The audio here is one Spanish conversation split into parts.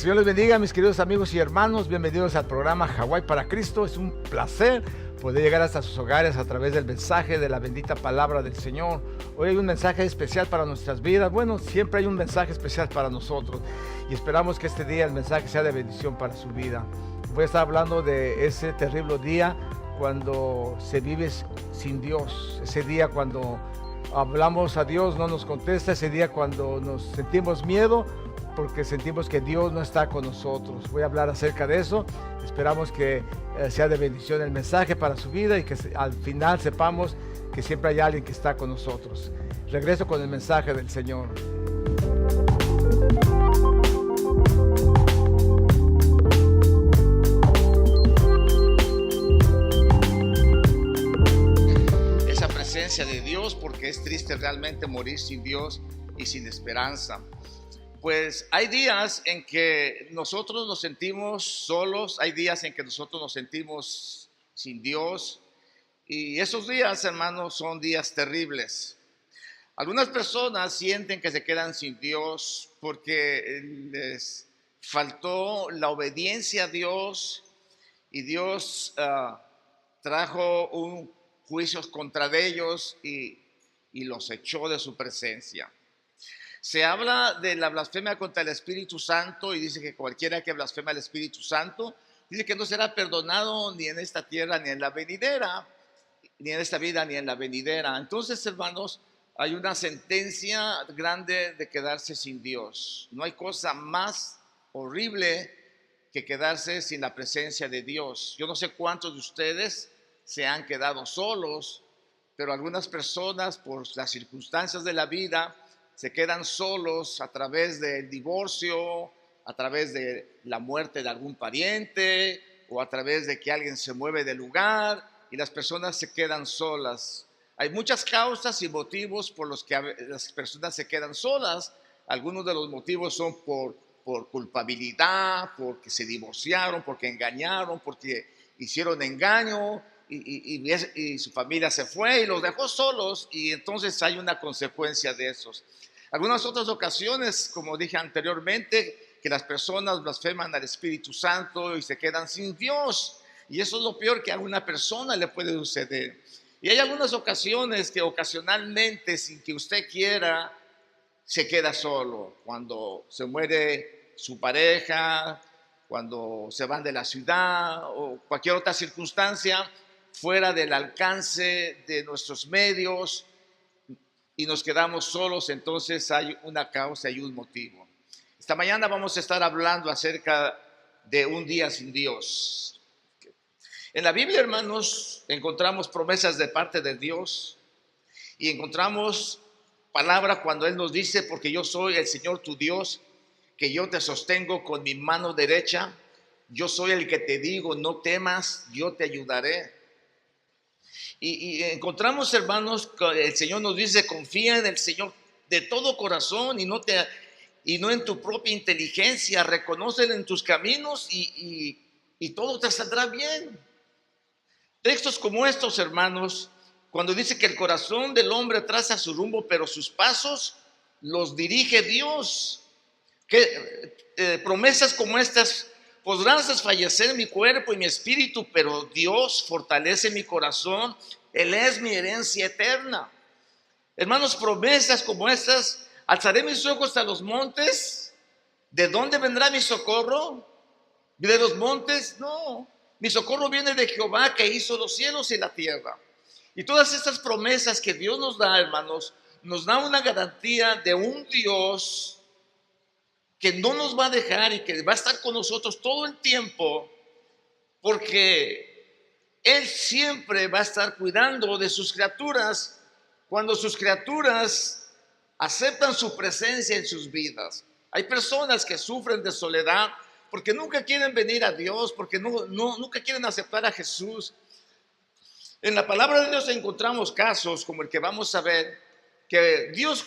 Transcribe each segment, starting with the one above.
Señor les bendiga, mis queridos amigos y hermanos. Bienvenidos al programa Hawái para Cristo. Es un placer poder llegar hasta sus hogares a través del mensaje de la bendita palabra del Señor. Hoy hay un mensaje especial para nuestras vidas. Bueno, siempre hay un mensaje especial para nosotros y esperamos que este día el mensaje sea de bendición para su vida. Voy a estar hablando de ese terrible día cuando se vive sin Dios, ese día cuando hablamos a Dios, no nos contesta, ese día cuando nos sentimos miedo porque sentimos que Dios no está con nosotros. Voy a hablar acerca de eso. Esperamos que sea de bendición el mensaje para su vida y que al final sepamos que siempre hay alguien que está con nosotros. Regreso con el mensaje del Señor. Esa presencia de Dios, porque es triste realmente morir sin Dios y sin esperanza. Pues hay días en que nosotros nos sentimos solos, hay días en que nosotros nos sentimos sin Dios, y esos días, hermanos, son días terribles. Algunas personas sienten que se quedan sin Dios porque les faltó la obediencia a Dios y Dios trajo un juicio contra ellos y los echó de su presencia. Se habla de la blasfemia contra el Espíritu Santo y dice que cualquiera que blasfema al Espíritu Santo, dice que no será perdonado ni en esta tierra ni en la venidera, ni en esta vida ni en la venidera. Entonces, hermanos, hay una sentencia grande de quedarse sin Dios. No hay cosa más horrible que quedarse sin la presencia de Dios. Yo no sé cuántos de ustedes se han quedado solos, pero algunas personas, por las circunstancias de la vida, se quedan solos a través del divorcio, a través de la muerte de algún pariente o a través de que alguien se mueve de lugar y las personas se quedan solas. Hay muchas causas y motivos por los que las personas se quedan solas. Algunos de los motivos son por culpabilidad, porque se divorciaron, porque engañaron, porque hicieron engaño y su familia se fue y los dejó solos, y entonces hay una consecuencia de esos. Algunas otras ocasiones, como dije anteriormente, que las personas blasfeman al Espíritu Santo y se quedan sin Dios. Y eso es lo peor que a una persona le puede suceder. Y hay algunas ocasiones que ocasionalmente, sin que usted quiera, se queda solo. Cuando se muere su pareja, cuando se van de la ciudad o cualquier otra circunstancia fuera del alcance de nuestros medios, y nos quedamos solos, entonces hay una causa y un motivo. Esta mañana vamos a estar hablando acerca de un día sin Dios. En la Biblia, hermanos, encontramos promesas de parte de Dios y encontramos palabra cuando Él nos dice: porque yo soy el Señor tu Dios, que yo te sostengo con mi mano derecha, yo soy el que te digo, no temas, yo te ayudaré. Y encontramos, hermanos, que el Señor nos dice: confía en el Señor de todo corazón y no en tu propia inteligencia, reconócelo en tus caminos y todo te saldrá bien. Textos como estos, hermanos, cuando dice que el corazón del hombre traza su rumbo, pero sus pasos los dirige Dios. Promesas como estas: podrán desfallecer mi cuerpo y mi espíritu, pero Dios fortalece mi corazón. Él es mi herencia eterna. Hermanos, promesas como estas: alzaré mis ojos a los montes. ¿De dónde vendrá mi socorro? ¿De los montes? No. Mi socorro viene de Jehová, que hizo los cielos y la tierra. Y todas estas promesas que Dios nos da, hermanos, nos da una garantía de un Dios que no nos va a dejar y que va a estar con nosotros todo el tiempo, porque Él siempre va a estar cuidando de sus criaturas cuando sus criaturas aceptan su presencia en sus vidas. Hay personas que sufren de soledad porque nunca quieren venir a Dios, porque nunca quieren aceptar a Jesús. En la palabra de Dios encontramos casos como el que vamos a ver, que Dios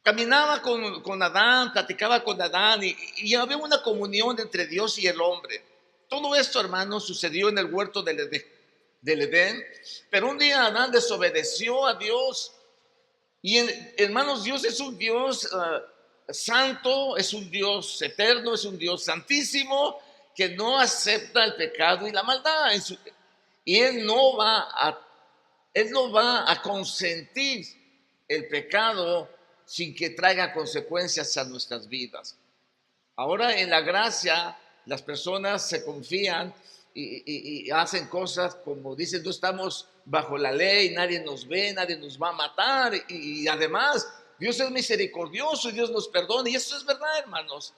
caminaba con Adán, platicaba con Adán y había una comunión entre Dios y el hombre. Todo esto, hermanos, sucedió en el huerto del Edén, pero un día Adán desobedeció a Dios y, hermanos, Dios es un Dios santo, es un Dios eterno, es un Dios santísimo que no acepta el pecado y la maldad. Y Él no va a consentir el pecado sin que traiga consecuencias a nuestras vidas. Ahora en la gracia las personas se confían y hacen cosas como dicen, no estamos bajo la ley, nadie nos ve, nadie nos va a matar y además Dios es misericordioso y Dios nos perdona y eso es verdad, hermanos.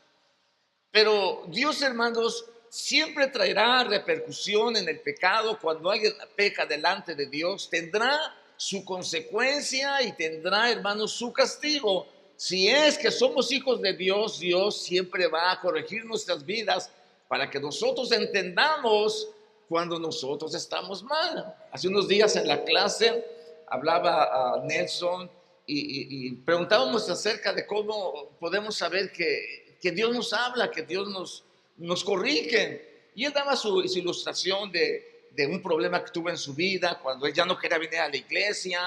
Pero Dios, hermanos, siempre traerá repercusión en el pecado. Cuando alguien peca delante de Dios, tendrá su consecuencia y tendrá, hermanos, su castigo. Si es que somos hijos de Dios, Dios siempre va a corregir nuestras vidas para que nosotros entendamos cuando nosotros estamos mal. Hace unos días en la clase hablaba a Nelson y preguntábamos acerca de cómo podemos saber que Dios nos habla, que Dios nos corrige. Y él daba su ilustración de un problema que tuvo en su vida cuando él ya no quería venir a la iglesia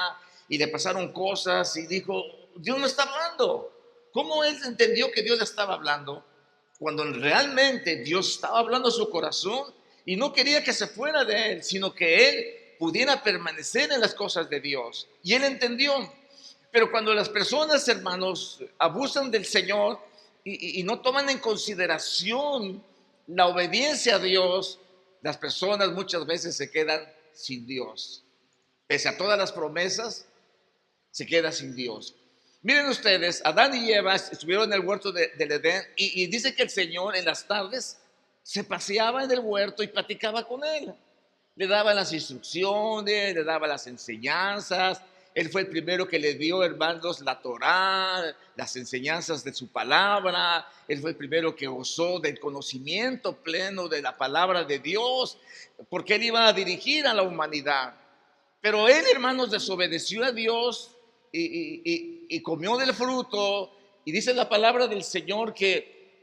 y le pasaron cosas y dijo, Dios no está hablando. ¿Cómo él entendió que Dios le estaba hablando? Cuando realmente Dios estaba hablando a su corazón y no quería que se fuera de él, sino que él pudiera permanecer en las cosas de Dios. Y él entendió. Pero cuando las personas, hermanos, abusan del Señor y no toman en consideración la obediencia a Dios, las personas muchas veces se quedan sin Dios. Pese a todas las promesas, se queda sin Dios. Miren ustedes, Adán y Eva estuvieron en el huerto del Edén y dice que el Señor en las tardes se paseaba en el huerto y platicaba con él. Le daba las instrucciones, le daba las enseñanzas. Él fue el primero que le dio, hermanos, la Torá, las enseñanzas de su palabra. Él fue el primero que gozó del conocimiento pleno de la palabra de Dios, porque él iba a dirigir a la humanidad. Pero él, hermanos, desobedeció a Dios y comió del fruto. Y dice la palabra del Señor que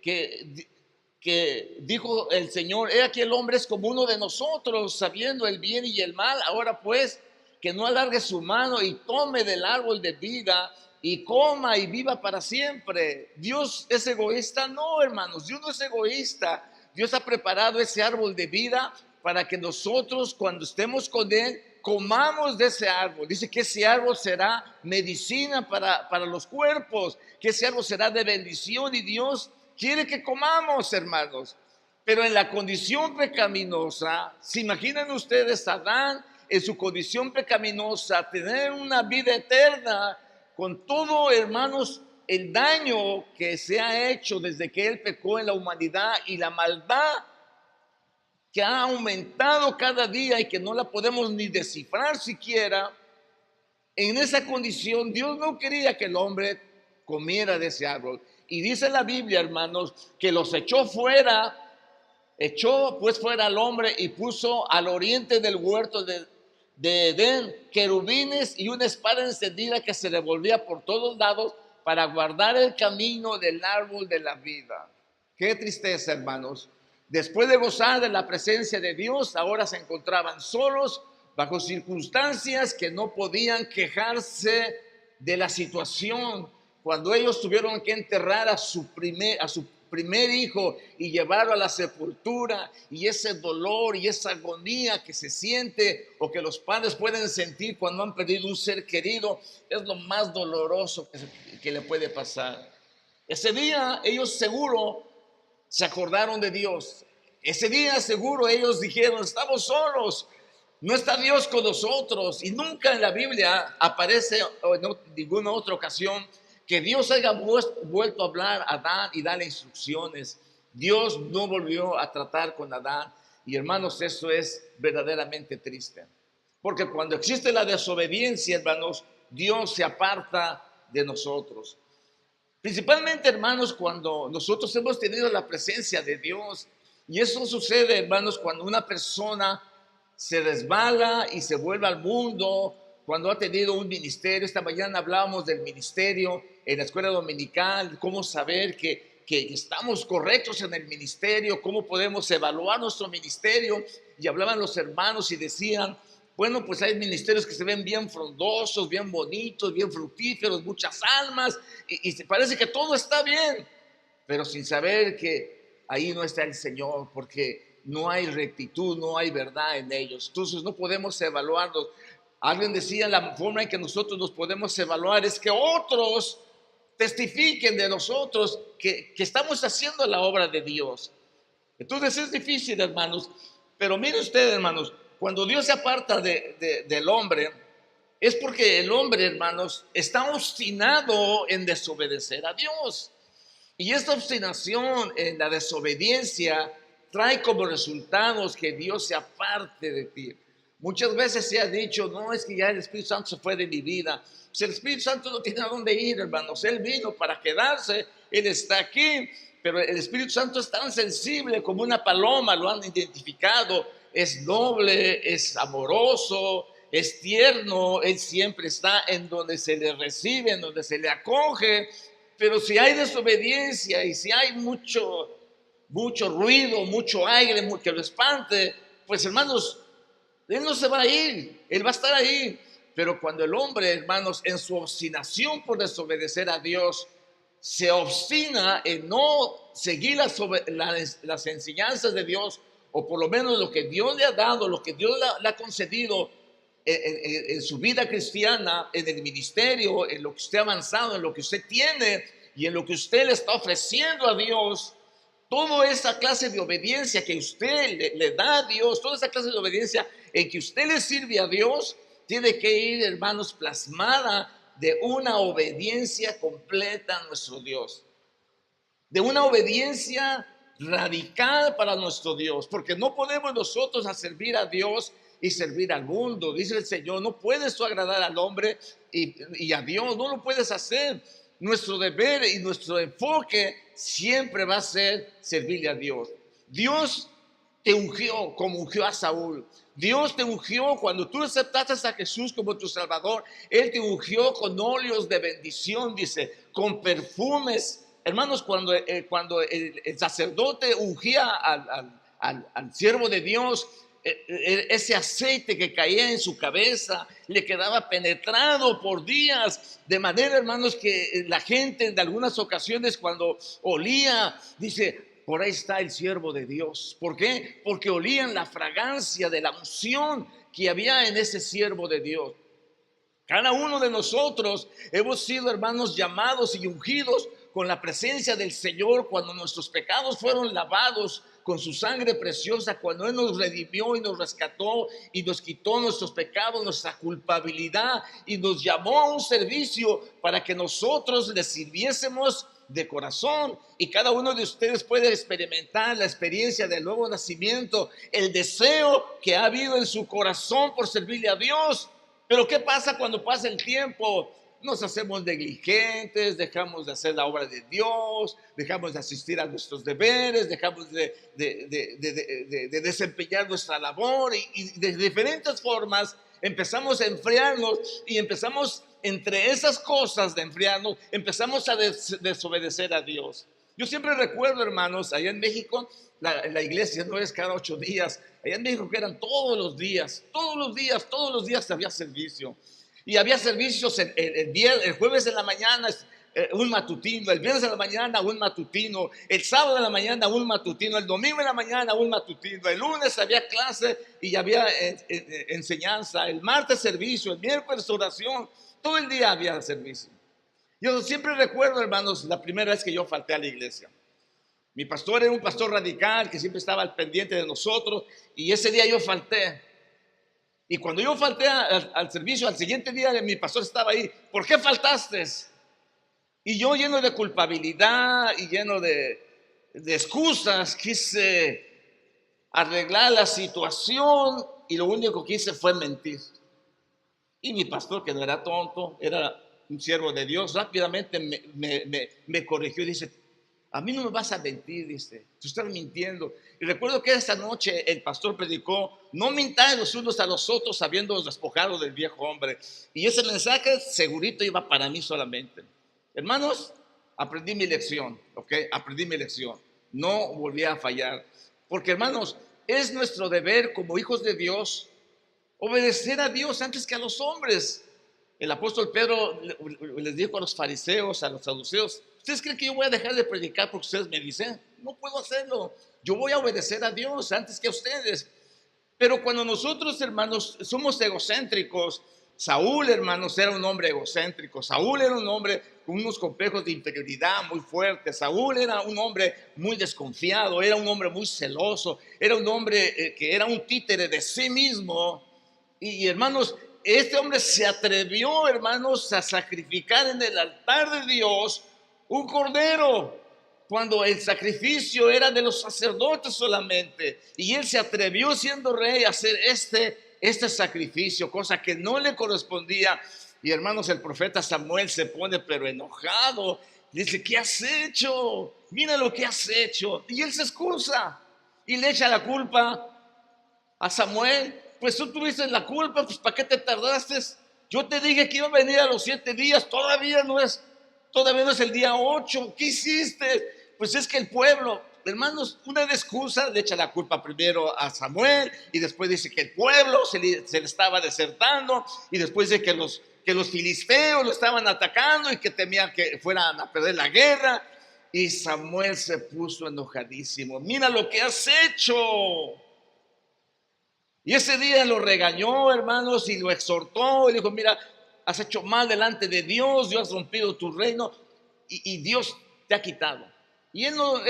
dijo el Señor, he aquí el hombre es como uno de nosotros, sabiendo el bien y el mal. Ahora pues, que no alargue su mano y tome del árbol de vida y coma y viva para siempre. ¿Dios es egoísta? No, hermanos, Dios no es egoísta. Dios ha preparado ese árbol de vida para que nosotros, cuando estemos con Él, comamos de ese árbol. Dice que ese árbol será medicina para los cuerpos, que ese árbol será de bendición y Dios quiere que comamos, hermanos. Pero en la condición pecaminosa, ¿se imaginan ustedes a Adán en su condición pecaminosa, tener una vida eterna con todo, hermanos, el daño que se ha hecho desde que él pecó en la humanidad y la maldad que ha aumentado cada día y que no la podemos ni descifrar siquiera? En esa condición Dios no quería que el hombre comiera de ese árbol. Y dice la Biblia, hermanos, que los echó fuera, echó pues fuera al hombre y puso al oriente del huerto de Edén querubines y una espada encendida que se revolvía por todos lados para guardar el camino del árbol de la vida. Qué tristeza, hermanos. Después de gozar de la presencia de Dios, ahora se encontraban solos, bajo circunstancias que no podían quejarse de la situación. Cuando ellos tuvieron que enterrar a su primer hijo y llevarlo a la sepultura, y ese dolor y esa agonía que se siente o que los padres pueden sentir cuando han perdido un ser querido, es lo más doloroso que le puede pasar. Ese día ellos seguro se acordaron de Dios. Ese día seguro ellos dijeron, estamos solos, no está Dios con nosotros. Y nunca en la Biblia aparece, o en ninguna otra ocasión, que Dios haya vuelto a hablar a Adán y darle instrucciones. Dios no volvió a tratar con Adán. Y hermanos, eso es verdaderamente triste. Porque cuando existe la desobediencia, hermanos, Dios se aparta de nosotros. Principalmente, hermanos, cuando nosotros hemos tenido la presencia de Dios. Y eso sucede, hermanos, cuando una persona se resbala y se vuelve al mundo, cuando ha tenido un ministerio. Esta mañana hablábamos del ministerio en la escuela dominical, cómo saber que estamos correctos en el ministerio, cómo podemos evaluar nuestro ministerio. Y hablaban los hermanos y decían, Bueno, pues hay ministerios que se ven bien frondosos, bien bonitos, bien fructíferos, muchas almas, y se parece que todo está bien, pero sin saber que ahí no está el Señor, porque no hay rectitud, no hay verdad en ellos. Entonces no podemos evaluarlos. Alguien decía, la forma en que nosotros nos podemos evaluar es que otros testifiquen de nosotros que estamos haciendo la obra de Dios. Entonces es difícil, hermanos, pero mire usted, hermanos, cuando Dios se aparta del hombre, es porque el hombre, hermanos, está obstinado en desobedecer a Dios. Y esta obstinación en la desobediencia trae como resultados que Dios se aparte de ti. Muchas veces se ha dicho, no, es que ya el Espíritu Santo se fue de mi vida. Pues el Espíritu Santo no tiene a dónde ir, hermanos. Él vino para quedarse, Él está aquí. Pero el Espíritu Santo es tan sensible como una paloma, lo han identificado. Es noble, es amoroso, es tierno. Él siempre está en donde se le recibe, en donde se le acoge. Pero si hay desobediencia y si hay mucho ruido, mucho aire que lo espante, pues hermanos, Él no se va a ir, Él va a estar ahí. Pero cuando el hombre, hermanos, en su obstinación por desobedecer a Dios, se obstina en no seguir las enseñanzas de Dios, o por lo menos lo que Dios le ha dado, lo que Dios le ha concedido en su vida cristiana, en el ministerio, en lo que usted ha avanzado, en lo que usted tiene y en lo que usted le está ofreciendo a Dios, toda esa clase de obediencia que usted le da a Dios, toda esa clase de obediencia en que usted le sirve a Dios, tiene que ir, hermanos, plasmada de una obediencia completa a nuestro Dios, de una obediencia radical para nuestro Dios, porque no podemos nosotros servir a Dios y servir al mundo. Dice el Señor, no puedes tú agradar al hombre y a Dios, no lo puedes hacer. Nuestro deber y nuestro enfoque siempre va a ser servirle a Dios. Dios te ungió como ungió a Saúl. Dios te ungió cuando tú aceptaste a Jesús como tu Salvador. Él te ungió con óleos de bendición, dice, con perfumes. Hermanos, cuando el sacerdote ungía al siervo de Dios, ese aceite que caía en su cabeza le quedaba penetrado por días, de manera, hermanos, que la gente en algunas ocasiones cuando olía, dice, por ahí está el siervo de Dios. ¿Por qué? Porque olían la fragancia de la unción que había en ese siervo de Dios. Cada uno de nosotros hemos sido, hermanos, llamados y ungidos con la presencia del Señor cuando nuestros pecados fueron lavados con su sangre preciosa, cuando Él nos redimió y nos rescató y nos quitó nuestros pecados, nuestra culpabilidad, y nos llamó a un servicio para que nosotros le sirviésemos de corazón. Y cada uno de ustedes puede experimentar la experiencia del nuevo nacimiento, el deseo que ha habido en su corazón por servirle a Dios. Pero ¿qué pasa cuando pasa el tiempo? Nos hacemos negligentes, dejamos de hacer la obra de Dios, dejamos de asistir a nuestros deberes, dejamos de desempeñar nuestra labor, y de diferentes formas empezamos a enfriarnos, y empezamos, entre esas cosas de enfriarnos, empezamos a desobedecer a Dios. Yo siempre recuerdo, hermanos, allá en México, la iglesia no es cada 8 días, allá en México que eran todos los días había servicio. Y había servicios el jueves en la mañana, un matutino, el viernes en la mañana un matutino, el sábado en la mañana un matutino, el domingo en la mañana un matutino, el lunes había clase y había enseñanza, el martes servicio, el miércoles oración, todo el día había servicio. Yo siempre recuerdo, hermanos, la primera vez que yo falté a la iglesia. Mi pastor era un pastor radical que siempre estaba al pendiente de nosotros, y ese día yo falté. Y cuando yo falté al servicio, al siguiente día mi pastor estaba ahí. ¿Por qué faltaste? Y yo, lleno de culpabilidad y lleno de excusas, quise arreglar la situación, y lo único que hice fue mentir. Y mi pastor, que no era tonto, era un siervo de Dios, rápidamente me corrigió y dice, a mí no me vas a mentir, dice, tú estás mintiendo. Y recuerdo que esa noche el pastor predicó, no mintáis los unos a los otros, habiéndonos despojado del viejo hombre. Y ese mensaje segurito iba para mí solamente. Hermanos, aprendí mi lección, ¿ok? Aprendí mi lección. No volví a fallar. Porque, hermanos, es nuestro deber como hijos de Dios Obedecer a Dios antes que a los hombres. El apóstol Pedro les dijo a los fariseos, a los saduceos: ¿ustedes creen que yo voy a dejar de predicar porque ustedes me dicen? No puedo hacerlo. Yo voy a obedecer a Dios antes que a ustedes. Pero cuando nosotros, hermanos, somos egocéntricos, Saúl, hermanos, era un hombre egocéntrico. Saúl era un hombre con unos complejos de inferioridad muy fuertes. Saúl era un hombre muy desconfiado, era un hombre muy celoso, era un hombre que era un títere de sí mismo. Y hermanos, este hombre se atrevió, hermanos, a sacrificar en el altar de Dios un cordero, cuando el sacrificio era de los sacerdotes solamente. Y él se atrevió, siendo rey, a hacer este sacrificio, cosa que no le correspondía. Y hermanos, el profeta Samuel se pone pero enojado. Dice: ¿qué has hecho? Mira lo que has hecho. Y él se excusa y le echa la culpa a Samuel. Pues tú tuviste la culpa, pues ¿para qué te tardaste? Yo te dije que iba a venir a los 7 días, todavía no es el día 8. ¿Qué hiciste? Pues es que el pueblo, hermanos, una excusa, le echa la culpa primero a Samuel, y después dice que el pueblo se le estaba desertando, y después dice que los filisteos lo estaban atacando y que temían que fueran a perder la guerra. Y Samuel se puso enojadísimo. Mira lo que has hecho. Y ese día lo regañó, hermanos, y lo exhortó y le dijo: mira, has hecho mal delante de Dios, Dios has rompido tu reino y Dios te ha quitado. Y él no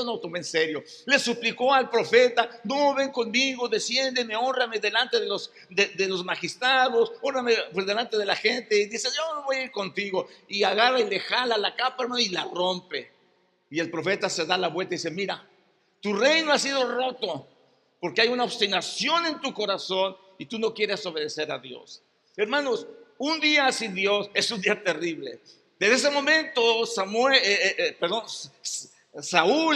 lo tomó en serio. Le suplicó al profeta: no, ven conmigo, desciéndeme, hónrame delante de los magistrados, hónrame pues delante de la gente. Y dice: yo no voy a ir contigo. Y agarra y le jala la capa, hermano, y la rompe. Y el profeta se da la vuelta y dice: mira, tu reino ha sido roto porque hay una obstinación en tu corazón y tú no quieres obedecer a Dios. Hermanos, un día sin Dios es un día terrible. Desde ese momento Saúl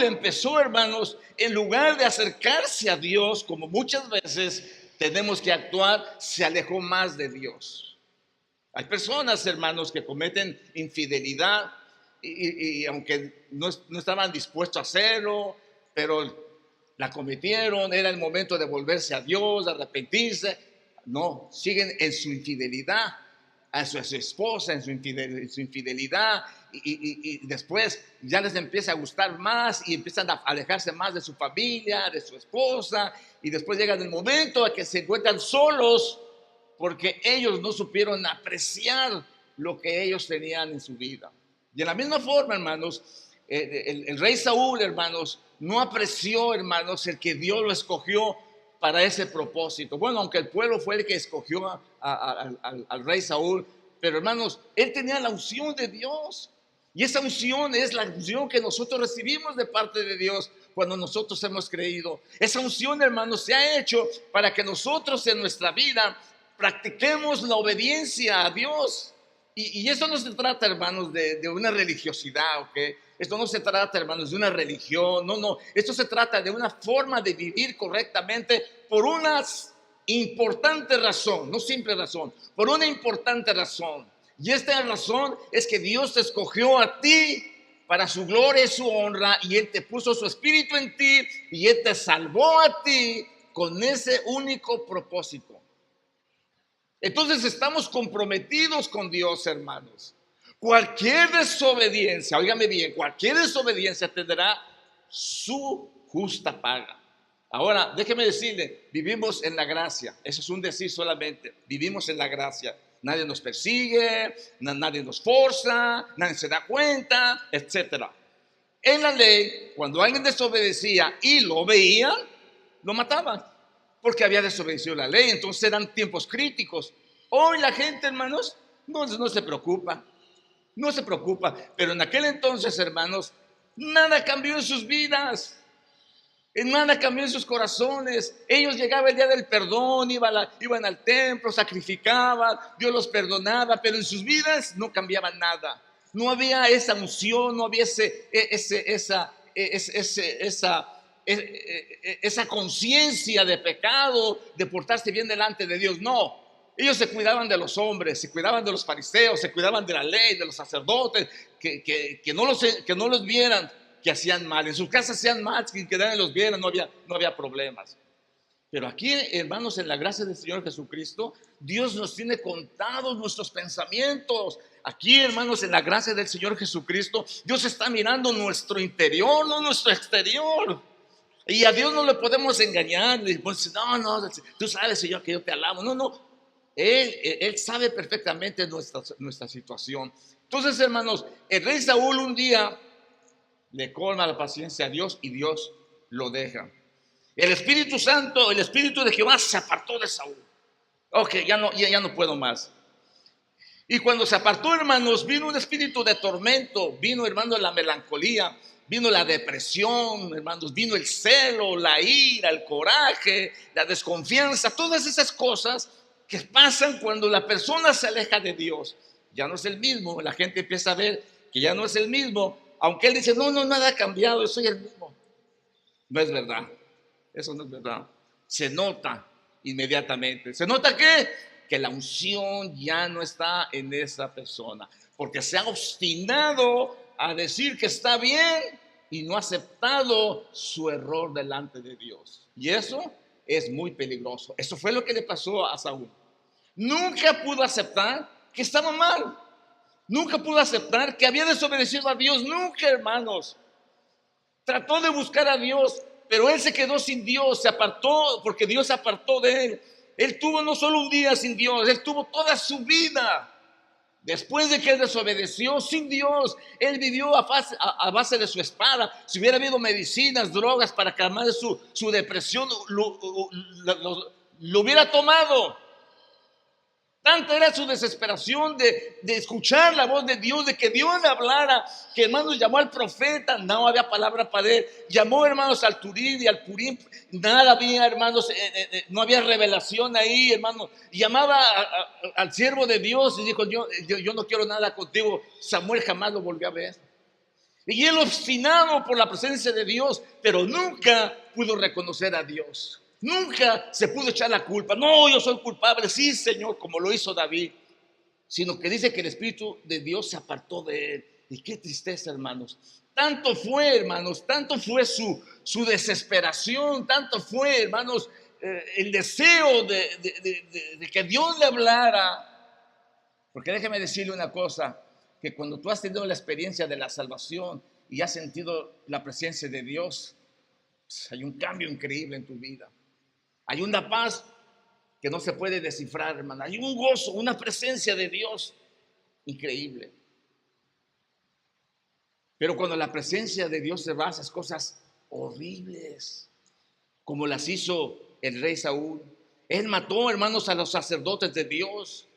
empezó, hermanos, en lugar de acercarse a Dios, como muchas veces tenemos que actuar, se alejó más de Dios. Hay personas, hermanos, que cometen infidelidad y aunque no estaban dispuestos a hacerlo, pero la cometieron. Era el momento de volverse a Dios, de arrepentirse. No, siguen en su infidelidad a su esposa, en su infidelidad, y después ya les empieza a gustar más y empiezan a alejarse más de su familia, de su esposa, y después llega el momento a que se encuentran solos porque ellos no supieron apreciar lo que ellos tenían en su vida. Y de la misma forma, hermanos, el rey Saúl, hermanos, no apreció, hermanos, el que Dios lo escogió para ese propósito. Bueno, aunque el pueblo fue el que escogió al rey Saúl, pero hermanos, él tenía la unción de Dios. Y esa unción es la unción que nosotros recibimos de parte de Dios cuando nosotros hemos creído. Esa unción, hermanos, se ha hecho para que nosotros en nuestra vida practiquemos la obediencia a Dios. Y eso no se trata, hermanos, de una religiosidad, ¿ok? Esto no se trata, hermanos, de una religión, no. Esto se trata de una forma de vivir correctamente por una importante razón, no simple razón, por una importante razón. Y esta razón es que Dios te escogió a ti para su gloria y su honra, y Él te puso su espíritu en ti, y Él te salvó a ti con ese único propósito. Entonces estamos comprometidos con Dios, hermanos. Cualquier desobediencia, óigame bien, cualquier desobediencia tendrá su justa paga. Ahora, déjeme decirle, vivimos en la gracia. Eso es un decir solamente. Vivimos en la gracia. Nadie nos persigue, nadie nos forza, nadie se da cuenta, etc. En la ley, cuando alguien desobedecía y lo veían, lo mataban, porque había desobedecido la ley. Entonces eran tiempos críticos. Hoy la gente, hermanos, no se preocupa. No se preocupa, pero en aquel entonces, hermanos, nada cambió en sus vidas, nada cambió en sus corazones. Ellos llegaban el día del perdón, iban al templo, sacrificaban, Dios los perdonaba, pero en sus vidas no cambiaba nada. No había esa unción, no había esa conciencia de pecado, de portarse bien delante de Dios. No. Ellos se cuidaban de los hombres, se cuidaban de los fariseos, se cuidaban de la ley, de los sacerdotes, que no los vieran que hacían mal. En sus casas hacían mal, sin que nadie los viera, no había problemas. Pero aquí, hermanos, en la gracia del Señor Jesucristo, Dios nos tiene contados nuestros pensamientos. Aquí, hermanos, en la gracia del Señor Jesucristo, Dios está mirando nuestro interior, no nuestro exterior. Y a Dios no le podemos engañar. Pues, no, tú sabes, Señor, que yo te alabo. No, Él sabe perfectamente nuestra situación. Entonces, hermanos, el rey Saúl un día le colma la paciencia a Dios y Dios lo deja. El Espíritu Santo, el Espíritu de Jehová se apartó de Saúl. Ok, ya no puedo más. Y cuando se apartó, hermanos, vino un espíritu de tormento, vino, hermanos, la melancolía, vino la depresión, hermanos, vino el celo, la ira, el coraje, la desconfianza, todas esas cosas que pasan cuando la persona se aleja de Dios. Ya no es el mismo, la gente empieza a ver que ya no es el mismo, aunque él dice, no, nada ha cambiado, yo soy el mismo. No es verdad. Eso no es verdad. Se nota inmediatamente. ¿Se nota qué? Que la unción ya no está en esa persona, porque se ha obstinado a decir que está bien y no ha aceptado su error delante de Dios. Y eso es muy peligroso. Eso fue lo que le pasó a Saúl. Nunca pudo aceptar que estaba mal. Nunca pudo aceptar que había desobedecido a Dios. Nunca, hermanos. Trató de buscar a Dios, pero él se quedó sin Dios, se apartó porque Dios se apartó de él. Él tuvo no solo un día sin Dios, él tuvo toda su vida. Después de que él desobedeció sin Dios, él vivió a base de su espada. Si hubiera habido medicinas, drogas para calmar su depresión, lo hubiera tomado. Tanta era su desesperación de escuchar la voz de Dios, de que Dios le hablara, que, hermanos, llamó al profeta, no había palabra para él. Llamó, hermanos, al Turín y al Purín, nada había, hermanos, no había revelación ahí, hermanos. Llamaba al siervo de Dios y dijo, yo no quiero nada contigo. Samuel jamás lo volvió a ver. Y él, obstinado por la presencia de Dios, pero nunca pudo reconocer a Dios. Nunca se pudo echar la culpa. No, yo soy culpable. Sí, Señor, como lo hizo David. Sino que dice que el Espíritu de Dios se apartó de él. Y qué tristeza, hermanos. Tanto fue, hermanos, tanto fue su desesperación, tanto fue, hermanos, el deseo de que Dios le hablara. Porque déjeme decirle una cosa, que cuando tú has tenido la experiencia de la salvación y has sentido la presencia de Dios, pues hay un cambio increíble en tu vida. Hay una paz que no se puede descifrar, hermano. Hay un gozo, una presencia de Dios increíble. Pero cuando la presencia de Dios se va, esas cosas horribles, como las hizo el rey Saúl. Él mató, hermanos, a los sacerdotes de Dios.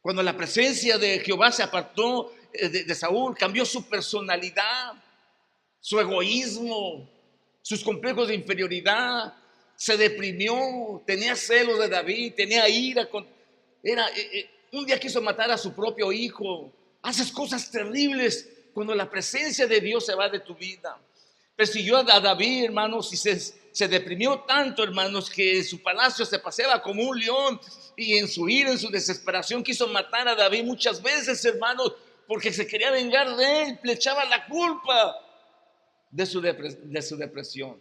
Cuando la presencia de Jehová se apartó de Saúl, cambió su personalidad, su egoísmo, sus complejos de inferioridad. Se deprimió, tenía celos de David, tenía ira. Un día quiso matar a su propio hijo. Haces cosas terribles cuando la presencia de Dios se va de tu vida. Persiguió a David, hermanos, y se deprimió tanto, hermanos, que en su palacio se paseaba como un león. Y en su ira, en su desesperación, quiso matar a David muchas veces, hermanos, porque se quería vengar de él. Le echaba la culpa de su depresión.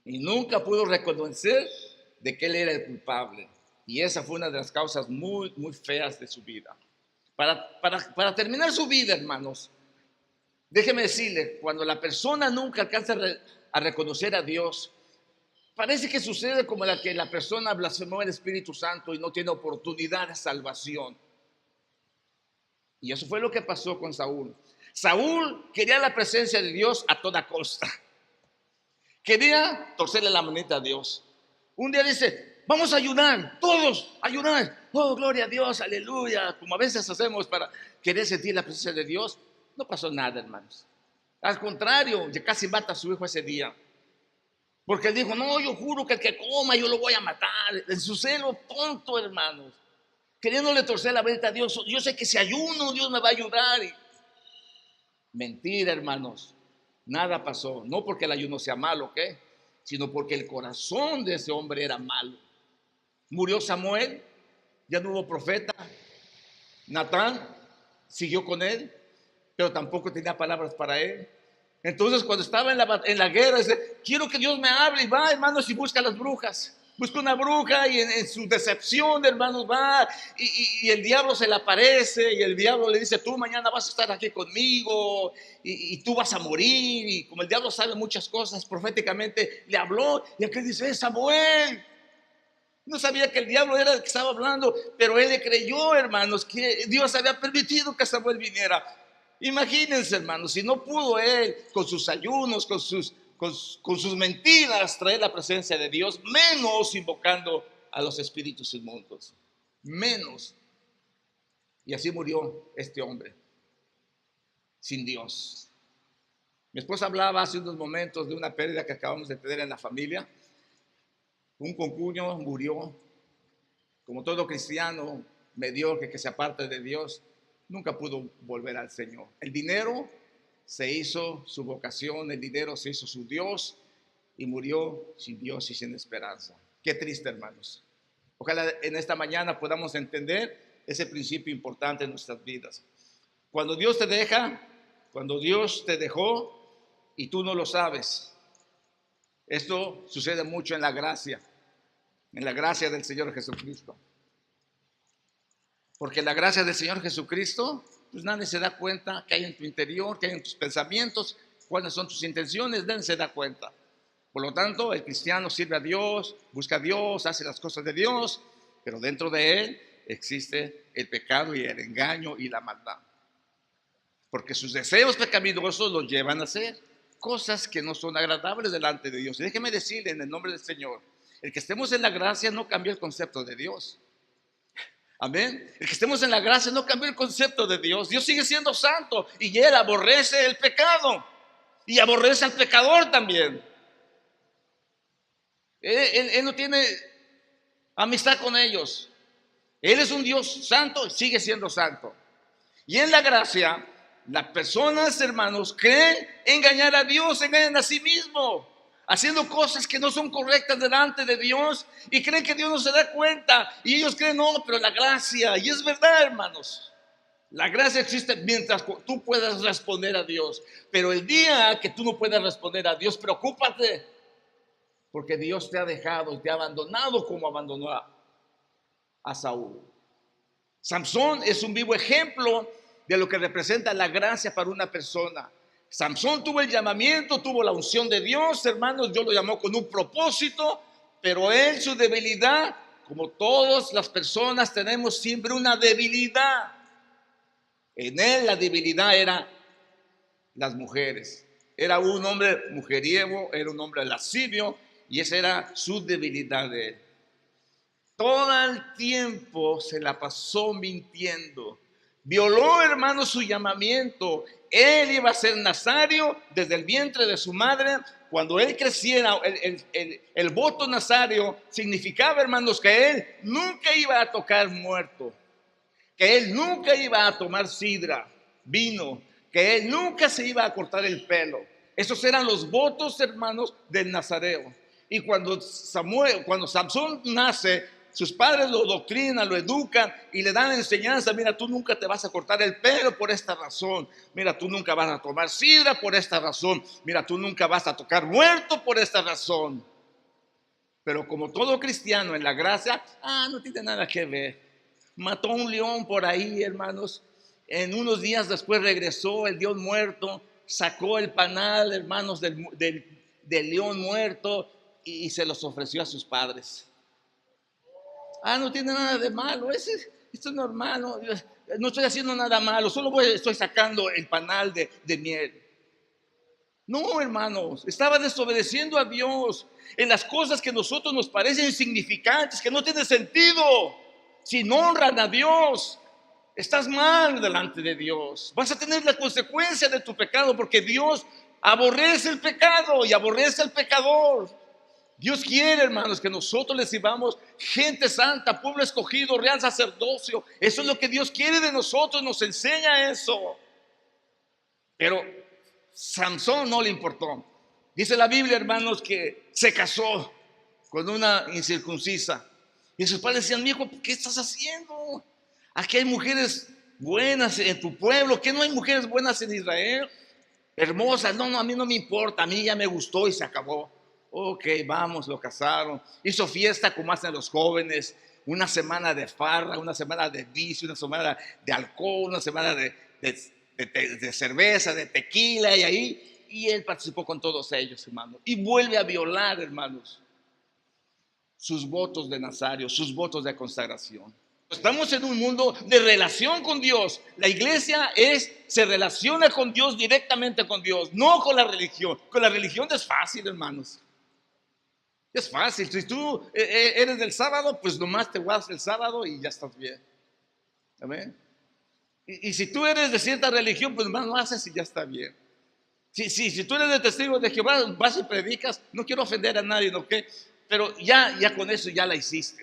Y nunca pudo reconocer de que él era el culpable. Y esa fue una de las causas muy, muy feas de su vida. Para terminar su vida, hermanos, déjeme decirle, cuando la persona nunca alcanza a reconocer a Dios, parece que sucede como la que la persona blasfemó el Espíritu Santo y no tiene oportunidad de salvación. Y eso fue lo que pasó con Saúl. Saúl quería la presencia de Dios a toda costa. Quería torcerle la manita a Dios. Un día dice, vamos a ayunar, todos a ayunar. Oh, gloria a Dios, aleluya. Como a veces hacemos para querer sentir la presencia de Dios. No pasó nada, hermanos. Al contrario, ya casi mata a su hijo ese día. Porque él dijo, no, yo juro que el que coma yo lo voy a matar. En su celo tonto, hermanos. Queriéndole torcer la manita a Dios. Yo sé que si ayuno, Dios me va a ayudar. Mentira, hermanos. Nada pasó, no porque el ayuno sea malo, ¿ok? Sino porque el corazón de ese hombre era malo. Murió Samuel, ya no hubo profeta. Natán siguió con él, pero tampoco tenía palabras para él. Entonces cuando estaba en la guerra, dice, quiero que Dios me hable, y va, hermanos, y busca a las brujas. Busca una bruja y en su decepción, hermanos, va y el diablo se le aparece y el diablo le dice, tú mañana vas a estar aquí conmigo y tú vas a morir. Y como el diablo sabe muchas cosas, proféticamente le habló y aquel dice, Samuel. No sabía que el diablo era el que estaba hablando, pero él le creyó, hermanos, que Dios había permitido que Samuel viniera. Imagínense, hermanos, si no pudo él con sus ayunos, con sus mentiras traer la presencia de Dios, menos invocando a los espíritus inmundos, menos. Y así murió este hombre, sin Dios. Mi esposa hablaba hace unos momentos de una pérdida que acabamos de tener en la familia. Un concuño murió. Como todo cristiano mediocre que se aparte de Dios, nunca pudo volver al Señor. El dinero se hizo su vocación, el dinero se hizo su Dios y murió sin Dios y sin esperanza. Qué triste, hermanos. Ojalá en esta mañana podamos entender ese principio importante en nuestras vidas. Cuando Dios te deja, cuando Dios te dejó y tú no lo sabes, esto sucede mucho en la gracia del Señor Jesucristo. Porque la gracia del Señor Jesucristo, pues nadie se da cuenta que hay en tu interior, que hay en tus pensamientos, cuáles son tus intenciones, nadie se da cuenta. Por lo tanto, el cristiano sirve a Dios, busca a Dios, hace las cosas de Dios, pero dentro de él existe el pecado y el engaño y la maldad. Porque sus deseos pecaminosos los llevan a hacer cosas que no son agradables delante de Dios. Y déjeme decirle en el nombre del Señor, el que estemos en la gracia no cambia el concepto de Dios. Amén. El que estemos en la gracia no cambia el concepto de Dios. Dios sigue siendo santo y Él aborrece el pecado y aborrece al pecador también. Él no tiene amistad con ellos. Él es un Dios santo y sigue siendo santo. Y en la gracia, las personas, hermanos, creen engañar a Dios, engañan a sí mismo, haciendo cosas que no son correctas delante de Dios y creen que Dios no se da cuenta y ellos creen, no, pero la gracia, y es verdad, hermanos, la gracia existe mientras tú puedas responder a Dios, pero el día que tú no puedas responder a Dios, preocúpate, porque Dios te ha dejado y te ha abandonado como abandonó a Saúl. Samsón es un vivo ejemplo de lo que representa la gracia para una persona. Samsón tuvo el llamamiento, tuvo la unción de Dios, hermanos, Dios lo llamó con un propósito, pero él, su debilidad, como todas las personas tenemos siempre una debilidad. En él la debilidad era las mujeres. Era un hombre mujeriego, era un hombre lascivio y esa era su debilidad de él. Todo el tiempo se la pasó mintiendo. Violó, hermanos, su llamamiento. Él iba a ser nazario desde el vientre de su madre. Cuando él creciera, el voto nazario significaba, hermanos, que él nunca iba a tocar muerto, que él nunca iba a tomar sidra, vino, que él nunca se iba a cortar el pelo. Esos eran los votos, hermanos, del nazareo. Y cuando Samsón nace, sus padres lo doctrinan, lo educan y le dan enseñanza. Mira, tú nunca te vas a cortar el pelo por esta razón. Mira, tú nunca vas a tomar sidra por esta razón. Mira, tú nunca vas a tocar muerto por esta razón. Pero como todo cristiano en la gracia, no tiene nada que ver. Mató a un león por ahí, hermanos. En unos días después regresó el león muerto, sacó el panal, hermanos, del león muerto y se los ofreció a sus padres. No tiene nada de malo, esto es normal, no estoy haciendo nada malo, solo estoy sacando el panal de miel. No, hermanos, estaba desobedeciendo a Dios en las cosas que a nosotros nos parecen insignificantes, que no tienen sentido. Si no honran a Dios, estás mal delante de Dios. Vas a tener la consecuencia de tu pecado porque Dios aborrece el pecado y aborrece al pecador. Dios quiere, hermanos, que nosotros le sirvamos gente santa, pueblo escogido, real sacerdocio. Eso es lo que Dios quiere de nosotros, nos enseña eso. Pero Samsón no le importó. Dice la Biblia, hermanos, que se casó con una incircuncisa. Y sus padres decían, mi hijo, ¿qué estás haciendo? Aquí hay mujeres buenas en tu pueblo, ¿qué no hay mujeres buenas en Israel? Hermosa, no, a mí no me importa, a mí ya me gustó y se acabó. Ok, vamos, lo casaron. Hizo fiesta como hacen los jóvenes, una semana de farra, una semana de vicio, una semana de alcohol, una semana de cerveza, de tequila y ahí. Y él participó con todos ellos, hermanos. Y vuelve a violar, hermanos, sus votos de Nazario, sus votos de consagración. Estamos en un mundo de relación con Dios. La iglesia se relaciona con Dios, directamente con Dios, no con la religión. Con la religión es fácil, hermanos. Es fácil. Si tú eres del sábado, pues nomás te guardas el sábado y ya estás bien. ¿Amén? Y si tú eres de cierta religión, pues nomás lo haces y ya está bien. Si tú eres de testigo de Jehová, vas y predicas. No quiero ofender a nadie, ¿no? ¿Qué? Pero ya con eso ya la hiciste.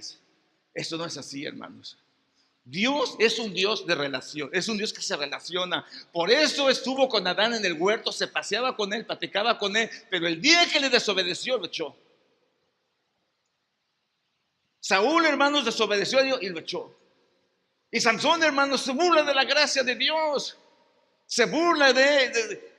Eso no es así, hermanos. Dios es un Dios de relación, es un Dios que se relaciona. Por eso estuvo con Adán en el huerto, se paseaba con él, platicaba con él, pero el día que le desobedeció, lo echó. Saúl, hermanos, desobedeció a Dios y lo echó. Y Sansón, hermanos, se burla de la gracia de Dios. Se burla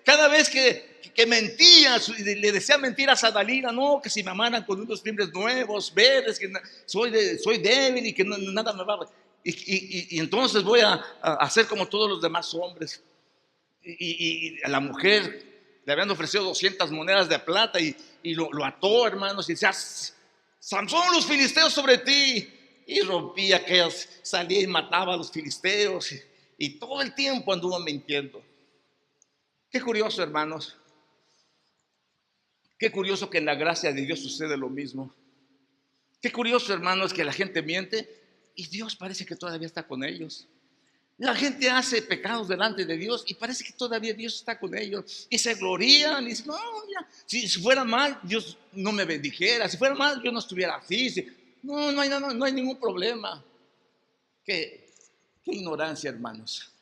cada vez que mentía, le decía mentiras a Dalila, no, que si me amaran con unos timbres nuevos, verdes, que soy débil y que nada me va a... Y entonces voy a hacer como todos los demás hombres. Y a la mujer le habían ofrecido 200 monedas de plata y lo ató, hermanos, y decía, Sansón, los filisteos sobre ti. Y rompía aquellas, salía y mataba a los filisteos. Y todo el tiempo anduvo mintiendo. Qué curioso, hermanos. Qué curioso que en la gracia de Dios sucede lo mismo. Qué curioso, hermanos, que la gente miente y Dios parece que todavía está con ellos. La gente hace pecados delante de Dios y parece que todavía Dios está con ellos. Y se glorían y dicen, no, ya, si fuera mal, Dios no me bendijera. Si fuera mal, yo no estuviera así. No hay ningún problema. Qué ignorancia, hermanos.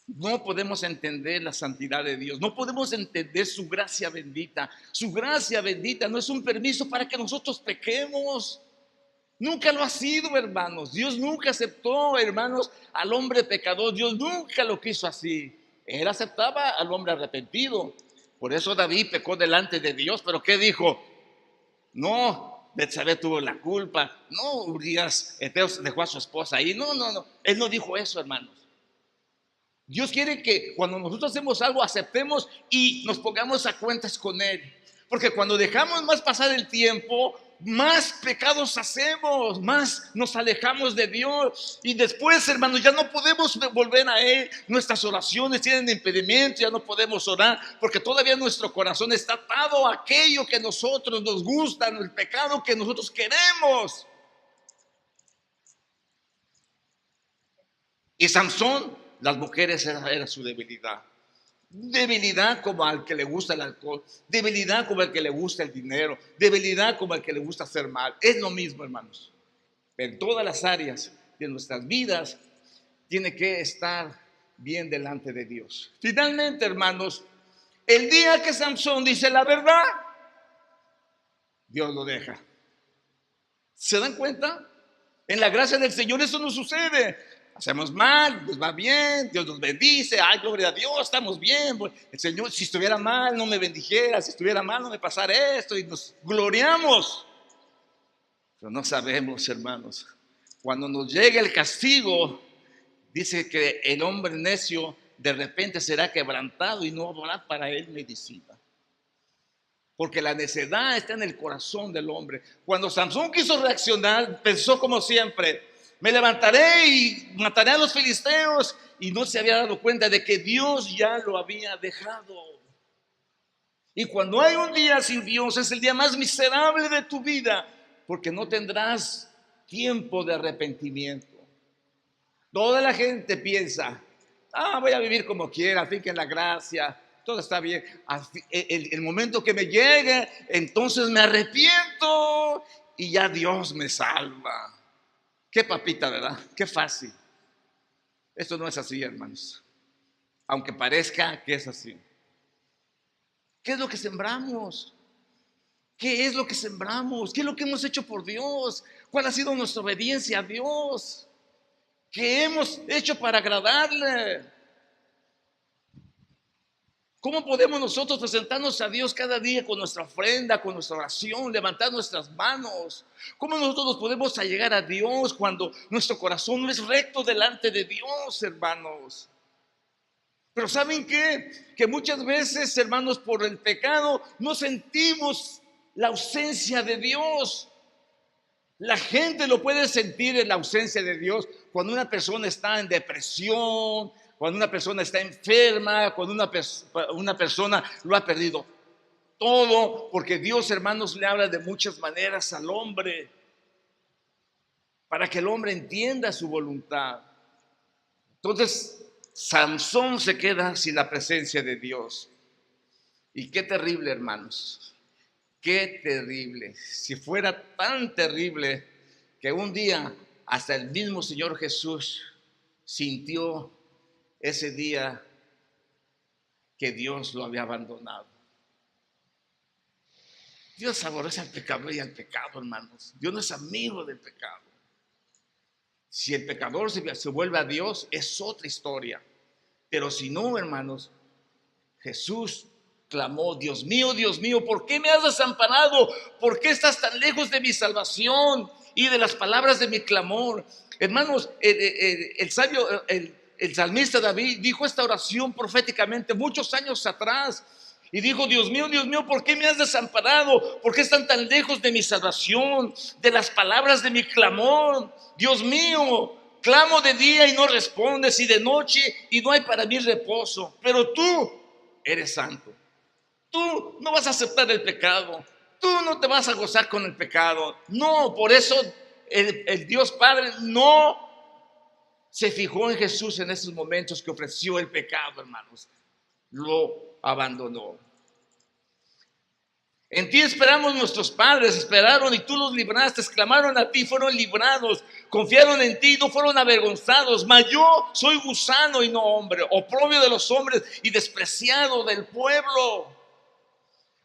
No podemos entender la santidad de Dios. No podemos entender su gracia bendita. Su gracia bendita no es un permiso para que nosotros pequemos. Nunca lo ha sido, hermanos. Dios nunca aceptó, hermanos, al hombre pecador. Dios nunca lo quiso así. Él aceptaba al hombre arrepentido. Por eso David pecó delante de Dios. Pero ¿qué dijo? No, Betsabé tuvo la culpa. No, Urias dejó a su esposa ahí. No. Él no dijo eso, hermanos. Dios quiere que cuando nosotros hacemos algo aceptemos y nos pongamos a cuentas con Él. Porque cuando dejamos más pasar el tiempo, más pecados hacemos, más nos alejamos de Dios. Y después, hermanos, ya no podemos volver a Él. Nuestras oraciones tienen impedimento, ya no podemos orar porque todavía nuestro corazón está atado a aquello que a nosotros nos gusta, el pecado que nosotros queremos. Y Sansón, las mujeres era su debilidad. Debilidad como al que le gusta el alcohol, debilidad como al que le gusta el dinero, debilidad como al que le gusta hacer mal. Es lo mismo, hermanos. En todas las áreas de nuestras vidas tiene que estar bien delante de Dios. Finalmente, hermanos, el día que Sansón dice la verdad, Dios lo deja. ¿Se dan cuenta? En la gracia del Señor eso no sucede. Hacemos mal, nos va bien, Dios nos bendice, ay, gloria a Dios, estamos bien. El Señor, si estuviera mal, no me bendijera, si estuviera mal, no me pasara esto, y nos gloriamos. Pero no sabemos, hermanos, cuando nos llegue el castigo, dice que el hombre necio de repente será quebrantado y no habrá para él medicina. Porque la necedad está en el corazón del hombre. Cuando Sansón quiso reaccionar, pensó como siempre, me levantaré y mataré a los filisteos, y no se había dado cuenta de que Dios ya lo había dejado. Y cuando hay un día sin Dios, es el día más miserable de tu vida, porque no tendrás tiempo de arrepentimiento. Toda la gente piensa, voy a vivir como quiera, al fin que en la gracia, todo está bien. El momento que me llegue, entonces me arrepiento y ya Dios me salva. Qué papita, ¿verdad? Qué fácil. Esto no es así, hermanos. Aunque parezca que es así. ¿Qué es lo que sembramos? ¿Qué es lo que sembramos? ¿Qué es lo que hemos hecho por Dios? ¿Cuál ha sido nuestra obediencia a Dios? ¿Qué hemos hecho para agradarle? ¿Cómo podemos nosotros presentarnos a Dios cada día con nuestra ofrenda, con nuestra oración, levantar nuestras manos? ¿Cómo nosotros nos podemos allegar a Dios cuando nuestro corazón no es recto delante de Dios, hermanos? Pero ¿saben qué? Que muchas veces, hermanos, por el pecado no sentimos la ausencia de Dios. La gente lo puede sentir en la ausencia de Dios cuando una persona está en depresión, cuando una persona está enferma, cuando una persona lo ha perdido todo, porque Dios, hermanos, le habla de muchas maneras al hombre para que el hombre entienda su voluntad. Entonces, Sansón se queda sin la presencia de Dios. Y qué terrible, hermanos, qué terrible. Si fuera tan terrible que un día hasta el mismo Señor Jesús sintió ese día que Dios lo había abandonado. Dios aborrece al pecador y al pecado, hermanos. Dios no es amigo del pecado. Si el pecador se vuelve a Dios, es otra historia. Pero si no, hermanos, Jesús clamó: Dios mío, ¿por qué me has desamparado? ¿Por qué estás tan lejos de mi salvación y de las palabras de mi clamor? Hermanos, el sabio, el salmista David dijo esta oración proféticamente muchos años atrás. Y dijo: Dios mío, ¿por qué me has desamparado? ¿Por qué están tan lejos de mi salvación, de las palabras de mi clamor? Dios mío, clamo de día y no respondes, y de noche y no hay para mí reposo. Pero tú eres santo. Tú no vas a aceptar el pecado. Tú no te vas a gozar con el pecado. No, por eso el Dios Padre no se fijó en Jesús en esos momentos que ofreció el pecado, hermanos. Lo abandonó. En ti esperamos, nuestros padres esperaron y tú los libraste, exclamaron a ti, fueron librados, confiaron en ti, no fueron avergonzados. Mas yo soy gusano y no hombre, oprobio de los hombres y despreciado del pueblo.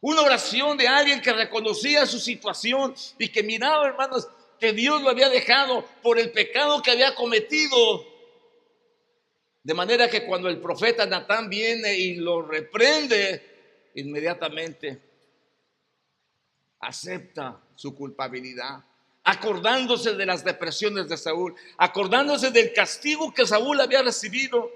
Una oración de alguien que reconocía su situación y que miraba, hermanos, que Dios lo había dejado por el pecado que había cometido. De manera que cuando el profeta Natán viene y lo reprende, inmediatamente acepta su culpabilidad, acordándose de las depresiones de Saúl, acordándose del castigo que Saúl había recibido,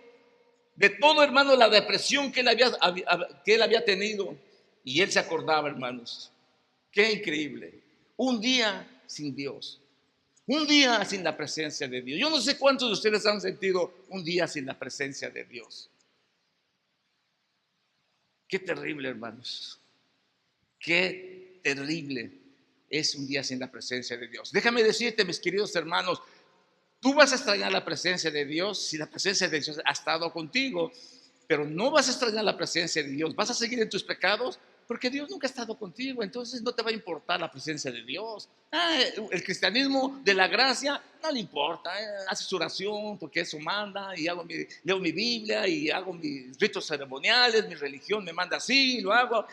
de todo, hermano, la depresión que él había tenido. Y él se acordaba, hermanos, qué increíble, un día sin Dios, un día sin la presencia de Dios. Yo no sé cuántos de ustedes han sentido un día sin la presencia de Dios. Qué terrible, hermanos, qué terrible es un día sin la presencia de Dios. Déjame decirte, mis queridos hermanos, tú vas a extrañar la presencia de Dios si la presencia de Dios ha estado contigo, pero no vas a extrañar la presencia de Dios. Vas a seguir en tus pecados porque Dios nunca ha estado contigo, entonces no te va a importar la presencia de Dios. El cristianismo de la gracia no le importa, hace su oración porque eso manda, y leo mi Biblia y hago mis ritos ceremoniales, mi religión me manda así, lo hago.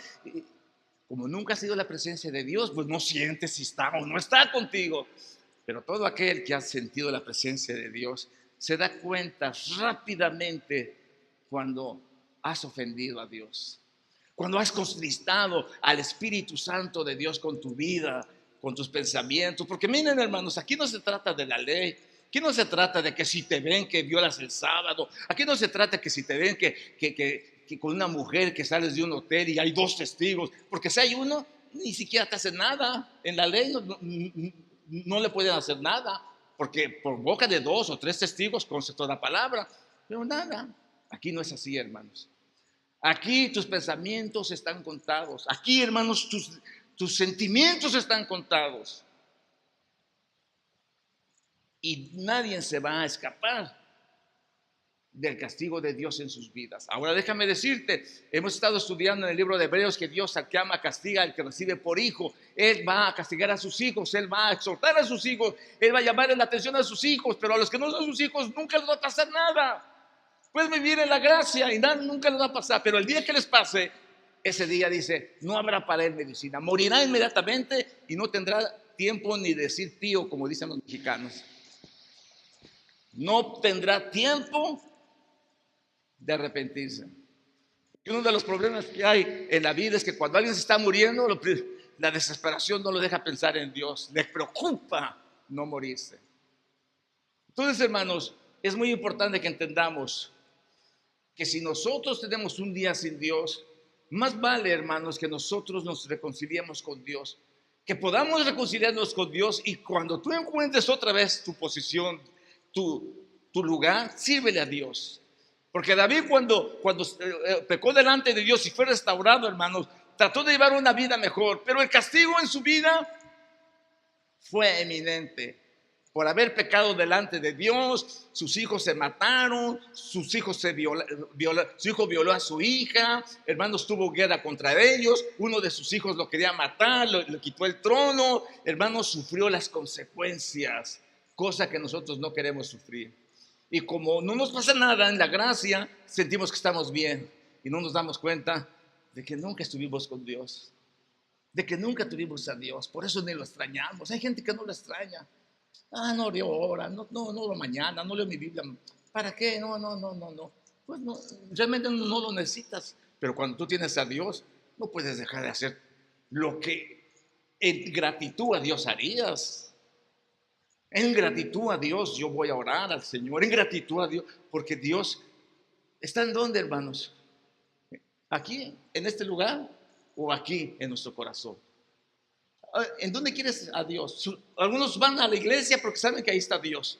Como nunca ha sido la presencia de Dios, pues no sientes si está o no está contigo. Pero todo aquel que ha sentido la presencia de Dios se da cuenta rápidamente cuando has ofendido a Dios, cuando has contristado al Espíritu Santo de Dios con tu vida, con tus pensamientos. Porque miren, hermanos, aquí no se trata de la ley, aquí no se trata de que si te ven que violas el sábado, aquí no se trata que si te ven que con una mujer que sales de un hotel y hay dos testigos, porque si hay uno, ni siquiera te hace nada. En la ley no le pueden hacer nada, porque por boca de dos o tres testigos consta toda palabra, pero nada. Aquí no es así, hermanos. Aquí tus pensamientos están contados. Aquí, hermanos, tus sentimientos están contados. Y nadie se va a escapar del castigo de Dios en sus vidas. Ahora déjame decirte, hemos estado estudiando en el libro de Hebreos que Dios al que ama castiga al que recibe por hijo. Él va a castigar a sus hijos, Él va a exhortar a sus hijos, Él va a llamar la atención a sus hijos, pero a los que no son sus hijos nunca les va a pasar nada. Pueden vivir en la gracia y nunca les va a pasar, pero el día que les pase, ese día dice, no habrá para él medicina, morirá inmediatamente y no tendrá tiempo ni de decir tío, como dicen los mexicanos. No tendrá tiempo de arrepentirse. Y uno de los problemas que hay en la vida es que cuando alguien se está muriendo, la desesperación no lo deja pensar en Dios. Le preocupa no morirse. Entonces, hermanos, es muy importante que entendamos que si nosotros tenemos un día sin Dios, más vale, hermanos, que nosotros nos reconciliemos con Dios, que podamos reconciliarnos con Dios, y cuando tú encuentres otra vez tu posición, tu lugar, sírvele a Dios. Porque David cuando pecó delante de Dios y fue restaurado, hermanos, trató de llevar una vida mejor, pero el castigo en su vida fue eminente. Por haber pecado delante de Dios, sus hijos se mataron, su hijo violó a su hija, hermanos, tuvo guerra contra ellos, uno de sus hijos lo quería matar, le quitó el trono, hermanos, sufrió las consecuencias, cosa que nosotros no queremos sufrir. Y como no nos pasa nada en la gracia, sentimos que estamos bien y no nos damos cuenta de que nunca estuvimos con Dios, de que nunca tuvimos a Dios, por eso ni lo extrañamos. Hay gente que no lo extraña. No oré ahora, no mañana, no leo mi Biblia. ¿Para qué? No. Pues no, realmente no lo necesitas. Pero cuando tú tienes a Dios, no puedes dejar de hacer lo que en gratitud a Dios harías. En gratitud a Dios yo voy a orar al Señor, en gratitud a Dios, porque Dios está en donde, hermanos, aquí, en este lugar, o aquí en nuestro corazón. ¿En dónde quieres a Dios? Algunos van a la iglesia porque saben que ahí está Dios.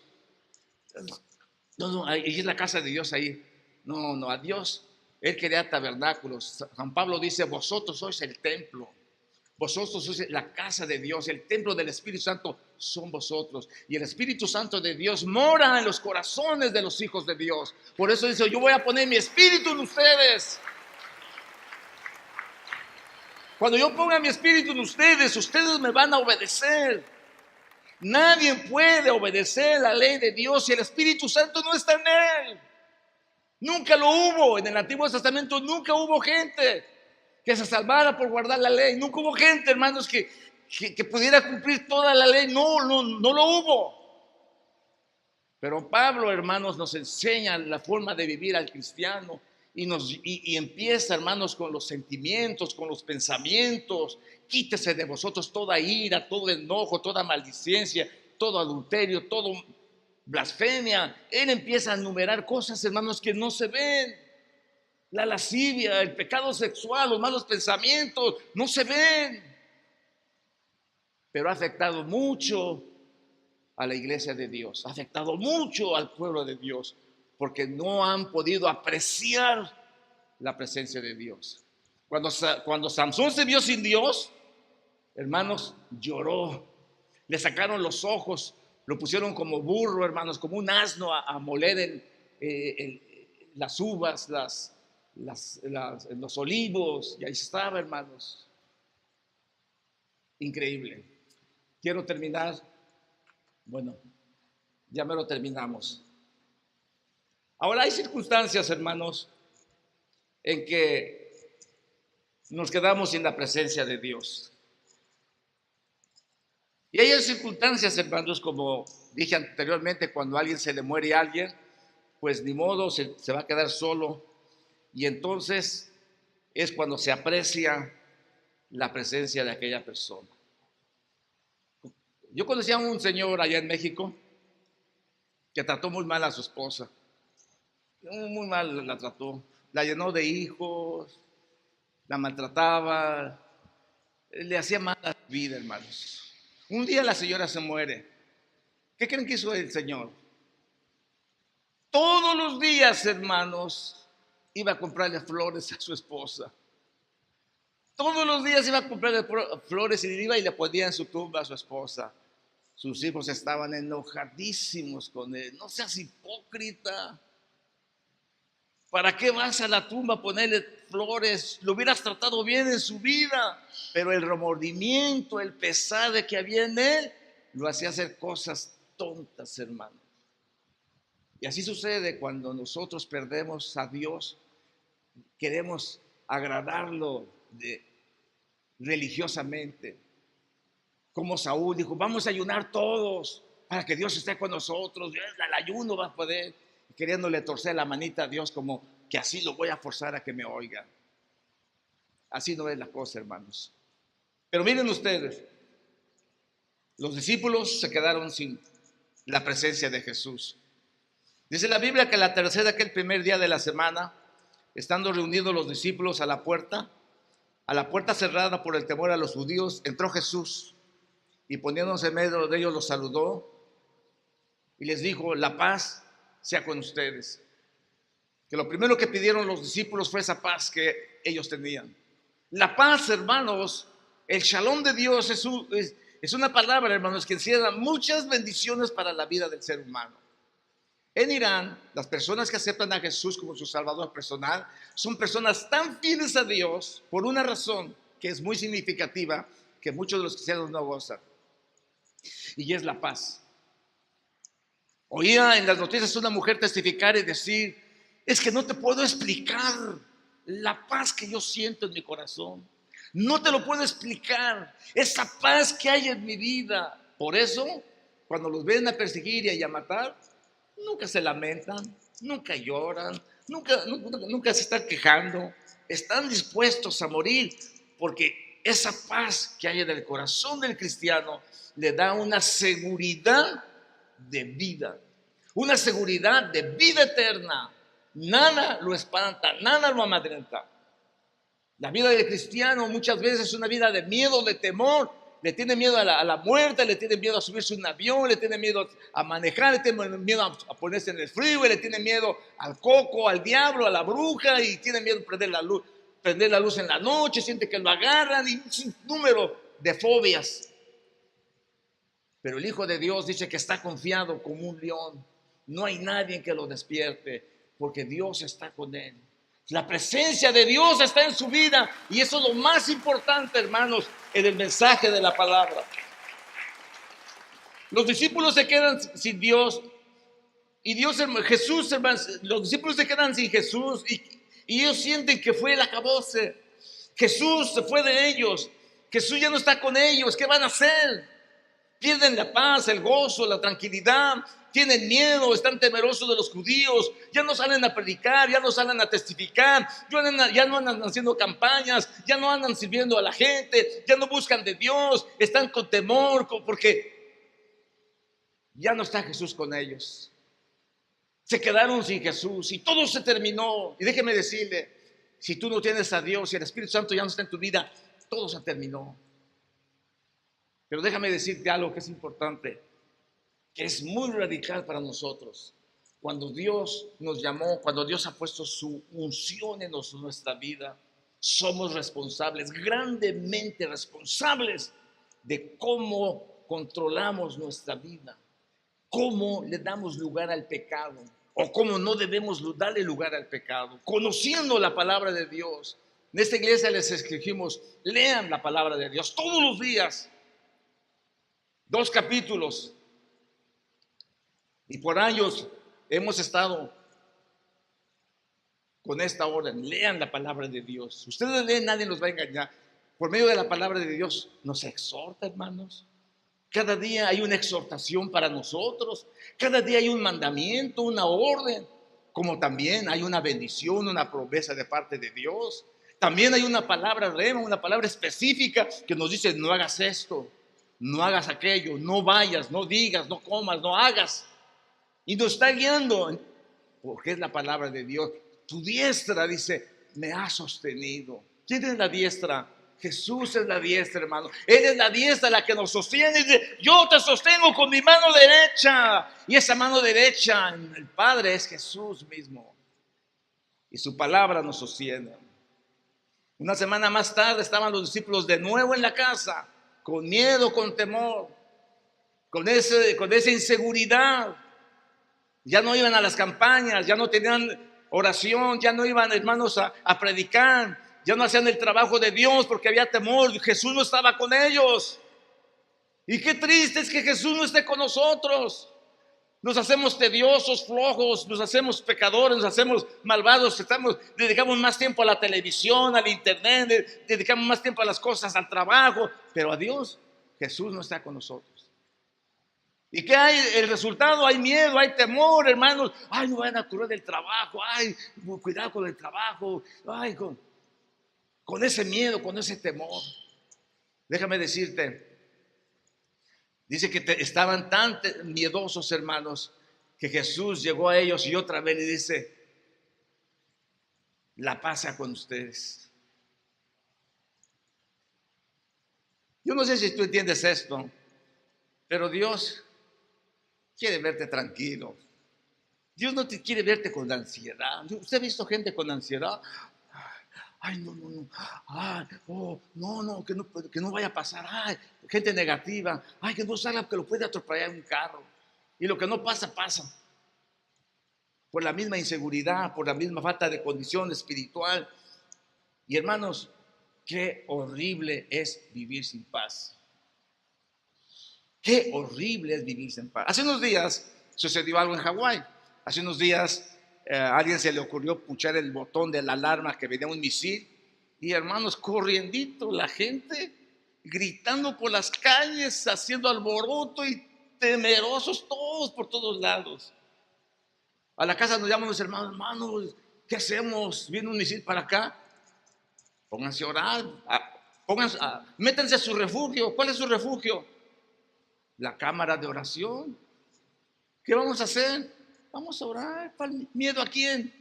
No, ahí es la casa de Dios ahí. No, a Dios, Él crea tabernáculos. San Pablo dice, vosotros sois el templo. Vosotros sois la casa de Dios, el templo del Espíritu Santo son vosotros. Y el Espíritu Santo de Dios mora en los corazones de los hijos de Dios. Por eso dice, yo voy a poner mi espíritu en ustedes. Cuando yo ponga mi espíritu en ustedes, ustedes me van a obedecer. Nadie puede obedecer la ley de Dios si el Espíritu Santo no está en él. Nunca lo hubo. En el Antiguo Testamento nunca hubo gente que se salvara por guardar la ley. Nunca hubo gente, hermanos, que pudiera cumplir toda la ley. No lo hubo. Pero Pablo, hermanos, nos enseña la forma de vivir al cristiano. Y empieza, hermanos, con los sentimientos, con los pensamientos. Quítese de vosotros toda ira, todo enojo, toda maldicencia, todo adulterio, todo blasfemia. Él empieza a enumerar cosas, hermanos, que no se ven. La lascivia, el pecado sexual, los malos pensamientos, no se ven. Pero ha afectado mucho a la iglesia de Dios, ha afectado mucho al pueblo de Dios, porque no han podido apreciar la presencia de Dios. Cuando Samson se vio sin Dios, hermanos, lloró. Le sacaron los ojos, lo pusieron como burro, hermanos, como un asno a moler las uvas, los olivos, y ahí estaba, hermanos. Increíble. Quiero terminar. Bueno, ya me lo terminamos. Ahora hay circunstancias, hermanos, en que nos quedamos sin la presencia de Dios. Y hay circunstancias, hermanos, como dije anteriormente, cuando a alguien se le muere a alguien, pues ni modo, se va a quedar solo. Y entonces es cuando se aprecia la presencia de aquella persona. Yo conocí a un señor allá en México que trató muy mal a su esposa. Muy mal la trató, la llenó de hijos, la maltrataba, le hacía mal a su vida, hermanos. Un día la señora se muere. ¿Qué creen que hizo el Señor? Todos los días, hermanos, iba a comprarle flores a su esposa. Todos los días iba a comprarle flores y iba y le ponía en su tumba a su esposa. Sus hijos estaban enojadísimos con él. No seas hipócrita. ¿Para qué vas a la tumba a ponerle flores? Lo hubieras tratado bien en su vida. Pero el remordimiento, el pesar que había en él, lo hacía hacer cosas tontas, hermano. Y así sucede cuando nosotros perdemos a Dios. Queremos agradarlo religiosamente. Como Saúl dijo, vamos a ayunar todos para que Dios esté con nosotros. El ayuno va a poder, queriéndole torcer la manita a Dios como que así lo voy a forzar a que me oiga. Así no es la cosa, hermanos. Pero miren ustedes, los discípulos se quedaron sin la presencia de Jesús. Dice la Biblia que la tercera, aquel primer día de la semana, estando reunidos los discípulos a la puerta cerrada por el temor a los judíos, entró Jesús y poniéndose en medio de ellos los saludó y les dijo: la paz sea con ustedes. Que lo primero que pidieron los discípulos fue esa paz que ellos tenían. La paz, hermanos, el shalom de Dios es una palabra, hermanos, que encierra muchas bendiciones para la vida del ser humano. En Irán, las personas que aceptan a Jesús como su Salvador personal son personas tan fieles a Dios por una razón que es muy significativa, que muchos de los cristianos no gozan, y es la paz. Oía en las noticias una mujer testificar y decir: es que no te puedo explicar la paz que yo siento en mi corazón. No te lo puedo explicar, esa paz que hay en mi vida. Por eso, cuando los ven a perseguir y a matar, nunca se lamentan, nunca lloran, nunca se están quejando. Están dispuestos a morir porque esa paz que hay en el corazón del cristiano le da una seguridad de vida, una seguridad de vida eterna. Nada lo espanta, nada lo amedrenta. La vida del cristiano muchas veces es una vida de miedo, de temor. Le tiene miedo a la muerte, le tiene miedo a subirse a un avión, le tiene miedo a manejar, le tiene miedo a ponerse en el frío, le tiene miedo al coco, al diablo, a la bruja, y tiene miedo a prender la luz en la noche, siente que lo agarran, y un sinnúmero de fobias. Pero el Hijo de Dios dice que está confiado como un león. No hay nadie que lo despierte, porque Dios está con él. La presencia de Dios está en su vida, y eso es lo más importante, hermanos, en el mensaje de la palabra. Los discípulos se quedan sin Dios, y Jesús, hermanos, los discípulos se quedan sin Jesús, y ellos sienten que fue el acabose. Jesús se fue de ellos, Jesús ya no está con ellos. ¿Qué van a hacer? Pierden la paz, el gozo, la tranquilidad. Tienen miedo, están temerosos de los judíos, ya no salen a predicar, ya no salen a testificar, ya no andan haciendo campañas, ya no andan sirviendo a la gente, ya no buscan de Dios, están con temor porque ya no está Jesús con ellos. Se quedaron sin Jesús y todo se terminó. Y déjeme decirle, si tú no tienes a Dios y el Espíritu Santo ya no está en tu vida, todo se terminó. Pero déjame decirte algo que es importante, que es muy radical para nosotros. Cuando Dios nos llamó, cuando Dios ha puesto su unción en nuestra vida, somos responsables, grandemente responsables de cómo controlamos nuestra vida, cómo le damos lugar al pecado o cómo no debemos darle lugar al pecado, conociendo la palabra de Dios. En esta iglesia les exigimos: lean la palabra de Dios todos los días, 2 capítulos. Y por años hemos estado con esta orden: lean la palabra de Dios. Ustedes leen, nadie los va a engañar. Por medio de la palabra de Dios nos exhorta, hermanos. Cada día hay una exhortación para nosotros. Cada día hay un mandamiento, una orden. Como también hay una bendición, una promesa de parte de Dios. También hay una palabra rema, una palabra específica que nos dice: no hagas esto, no hagas aquello, no vayas, no digas, no comas, no hagas. Y nos está guiando, porque es la palabra de Dios. Tu diestra, dice, me ha sostenido. ¿Quién es la diestra? Jesús es la diestra, hermano. Él es la diestra la que nos sostiene. Dice: yo te sostengo con mi mano derecha. Y esa mano derecha, el Padre, es Jesús mismo. Y su palabra nos sostiene. Una semana más tarde estaban los discípulos de nuevo en la casa, con miedo, con temor, con esa inseguridad. Ya no iban a las campañas, ya no tenían oración, ya no iban, hermanos, a predicar, ya no hacían el trabajo de Dios porque había temor. Jesús no estaba con ellos. Y qué triste es que Jesús no esté con nosotros. Nos hacemos tediosos, flojos, nos hacemos pecadores, nos hacemos malvados, dedicamos más tiempo a la televisión, al internet, dedicamos más tiempo a las cosas, al trabajo, pero a Dios, Jesús no está con nosotros. ¿Y qué hay? El resultado: hay miedo, hay temor, hermanos. Ay, no van a correr del trabajo. Ay, cuidado con el trabajo. Ay, con con ese miedo, con ese temor. Déjame decirte, dice que estaban tan miedosos, hermanos, que Jesús llegó a ellos y otra vez le dice: la paz sea con ustedes. Yo no sé si tú entiendes esto, pero Dios quiere verte tranquilo. Dios no te quiere verte con ansiedad. ¿Usted ha visto gente con ansiedad? Ay, no, no, no. Ay, oh, no, no, que no vaya a pasar. Ay, gente negativa. Ay, que no salga, que lo puede atropellar un carro. Y lo que no pasa, pasa. Por la misma inseguridad, por la misma falta de condición espiritual. Y hermanos, qué horrible es vivir sin paz. Qué horrible es vivir sin paz. Hace unos días sucedió algo en Hawái. Hace unos días a alguien se le ocurrió puchar el botón de la alarma que venía un misil. Y hermanos, corriendito, la gente gritando por las calles, haciendo alboroto y temerosos todos por todos lados. A la casa nos llaman los hermanos: hermanos, ¿qué hacemos? Viene un misil para acá. Pónganse a orar, métanse a su refugio. ¿Cuál es su refugio? La cámara de oración. ¿Qué vamos a hacer? Vamos a orar. ¿Miedo a quién?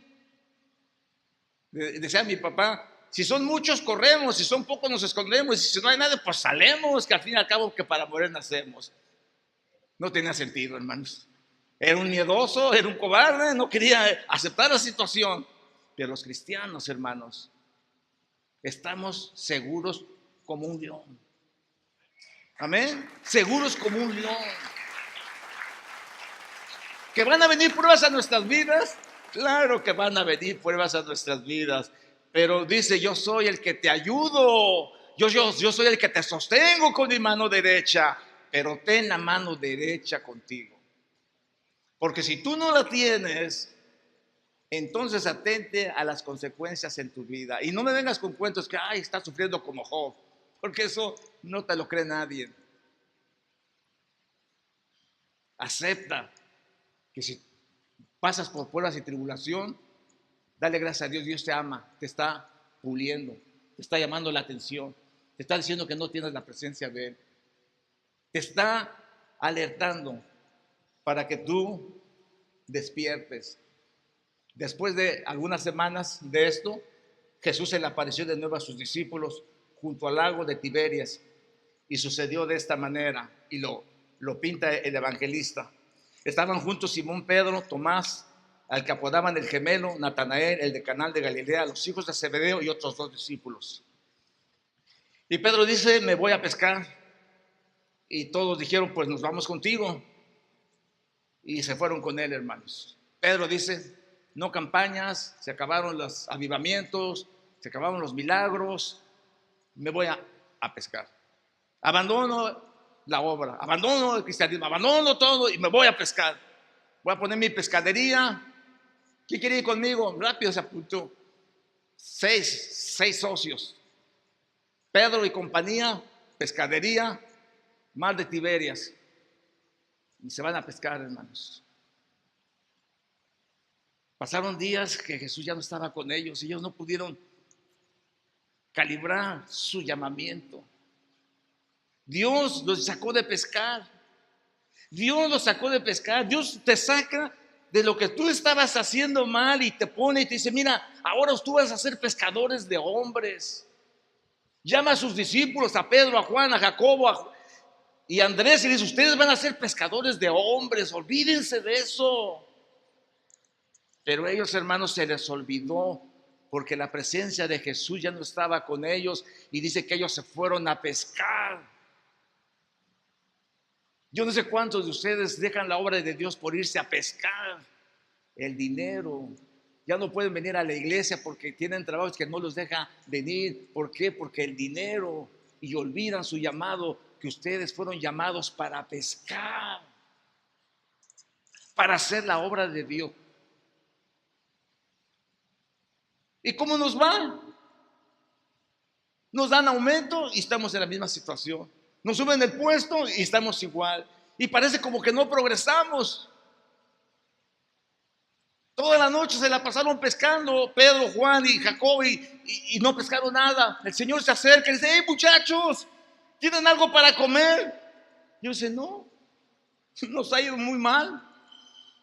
Decía mi papá: si son muchos, corremos; si son pocos, nos escondemos; y si no hay nadie, pues salemos, que al fin y al cabo que para morir nacemos. No tenía sentido, hermanos. Era un miedoso, era un cobarde, no quería aceptar la situación. Pero los cristianos, hermanos, estamos seguros como un león. Amén. Seguros como un león. ¿Que van a venir pruebas a nuestras vidas? Claro que van a venir pruebas a nuestras vidas. Pero dice: yo soy el que te ayudo. Yo soy el que te sostengo con mi mano derecha. Pero ten la mano derecha contigo. Porque si tú no la tienes, entonces atente a las consecuencias en tu vida. Y no me vengas con cuentos que ay, estás sufriendo como Job, porque eso no te lo cree nadie. Acepta que si pasas por pruebas y tribulación, dale gracias a Dios. Dios te ama, te está puliendo, te está llamando la atención, te está diciendo que no tienes la presencia de Él, te está alertando para que tú despiertes. Después de algunas semanas de esto, Jesús se le apareció de nuevo a sus discípulos junto al lago de Tiberias, y sucedió de esta manera, y lo pinta el evangelista. Estaban juntos Simón Pedro, Tomás, al que apodaban el gemelo, Natanael, el de Caná de Galilea, los hijos de Zebedeo y otros 2 discípulos. Y Pedro dice: me voy a pescar. Y todos dijeron: pues nos vamos contigo. Y se fueron con él, hermanos. Pedro dice: no campañas, se acabaron los avivamientos, se acabaron los milagros, me voy a pescar. Abandono la obra, abandono el cristianismo, abandono todo y me voy a pescar. Voy a poner mi pescadería. ¿Quién quiere ir conmigo? Rápido se apuntó. Seis socios. Pedro y compañía, pescadería, mar de Tiberias. Y se van a pescar, hermanos. Pasaron días que Jesús ya no estaba con ellos y ellos no pudieron calibrar su llamamiento. Dios los sacó de pescar. Dios los sacó de pescar. Dios te saca de lo que tú estabas haciendo mal y te pone y te dice: mira, ahora tú vas a ser pescadores de hombres. Llama a sus discípulos, a Pedro, a Juan, a Jacobo y a Andrés, y dice: ustedes van a ser pescadores de hombres, olvídense de eso. Pero ellos, hermanos, se les olvidó, porque la presencia de Jesús ya no estaba con ellos, y dice que ellos se fueron a pescar. Yo no sé cuántos de ustedes dejan la obra de Dios por irse a pescar. El dinero. Ya no pueden venir a la iglesia porque tienen trabajos que no los deja venir. ¿Por qué? Porque el dinero. Y olvidan su llamado, que ustedes fueron llamados para pescar, para hacer la obra de Dios. ¿Y cómo nos va? Nos dan aumento y estamos en la misma situación. Nos suben el puesto y estamos igual. Y parece como que no progresamos. Toda la noche se la pasaron pescando, Pedro, Juan y Jacob, y no pescaron nada. El Señor se acerca y dice: hey muchachos, ¿tienen algo para comer? Y yo dice: no, nos ha ido muy mal.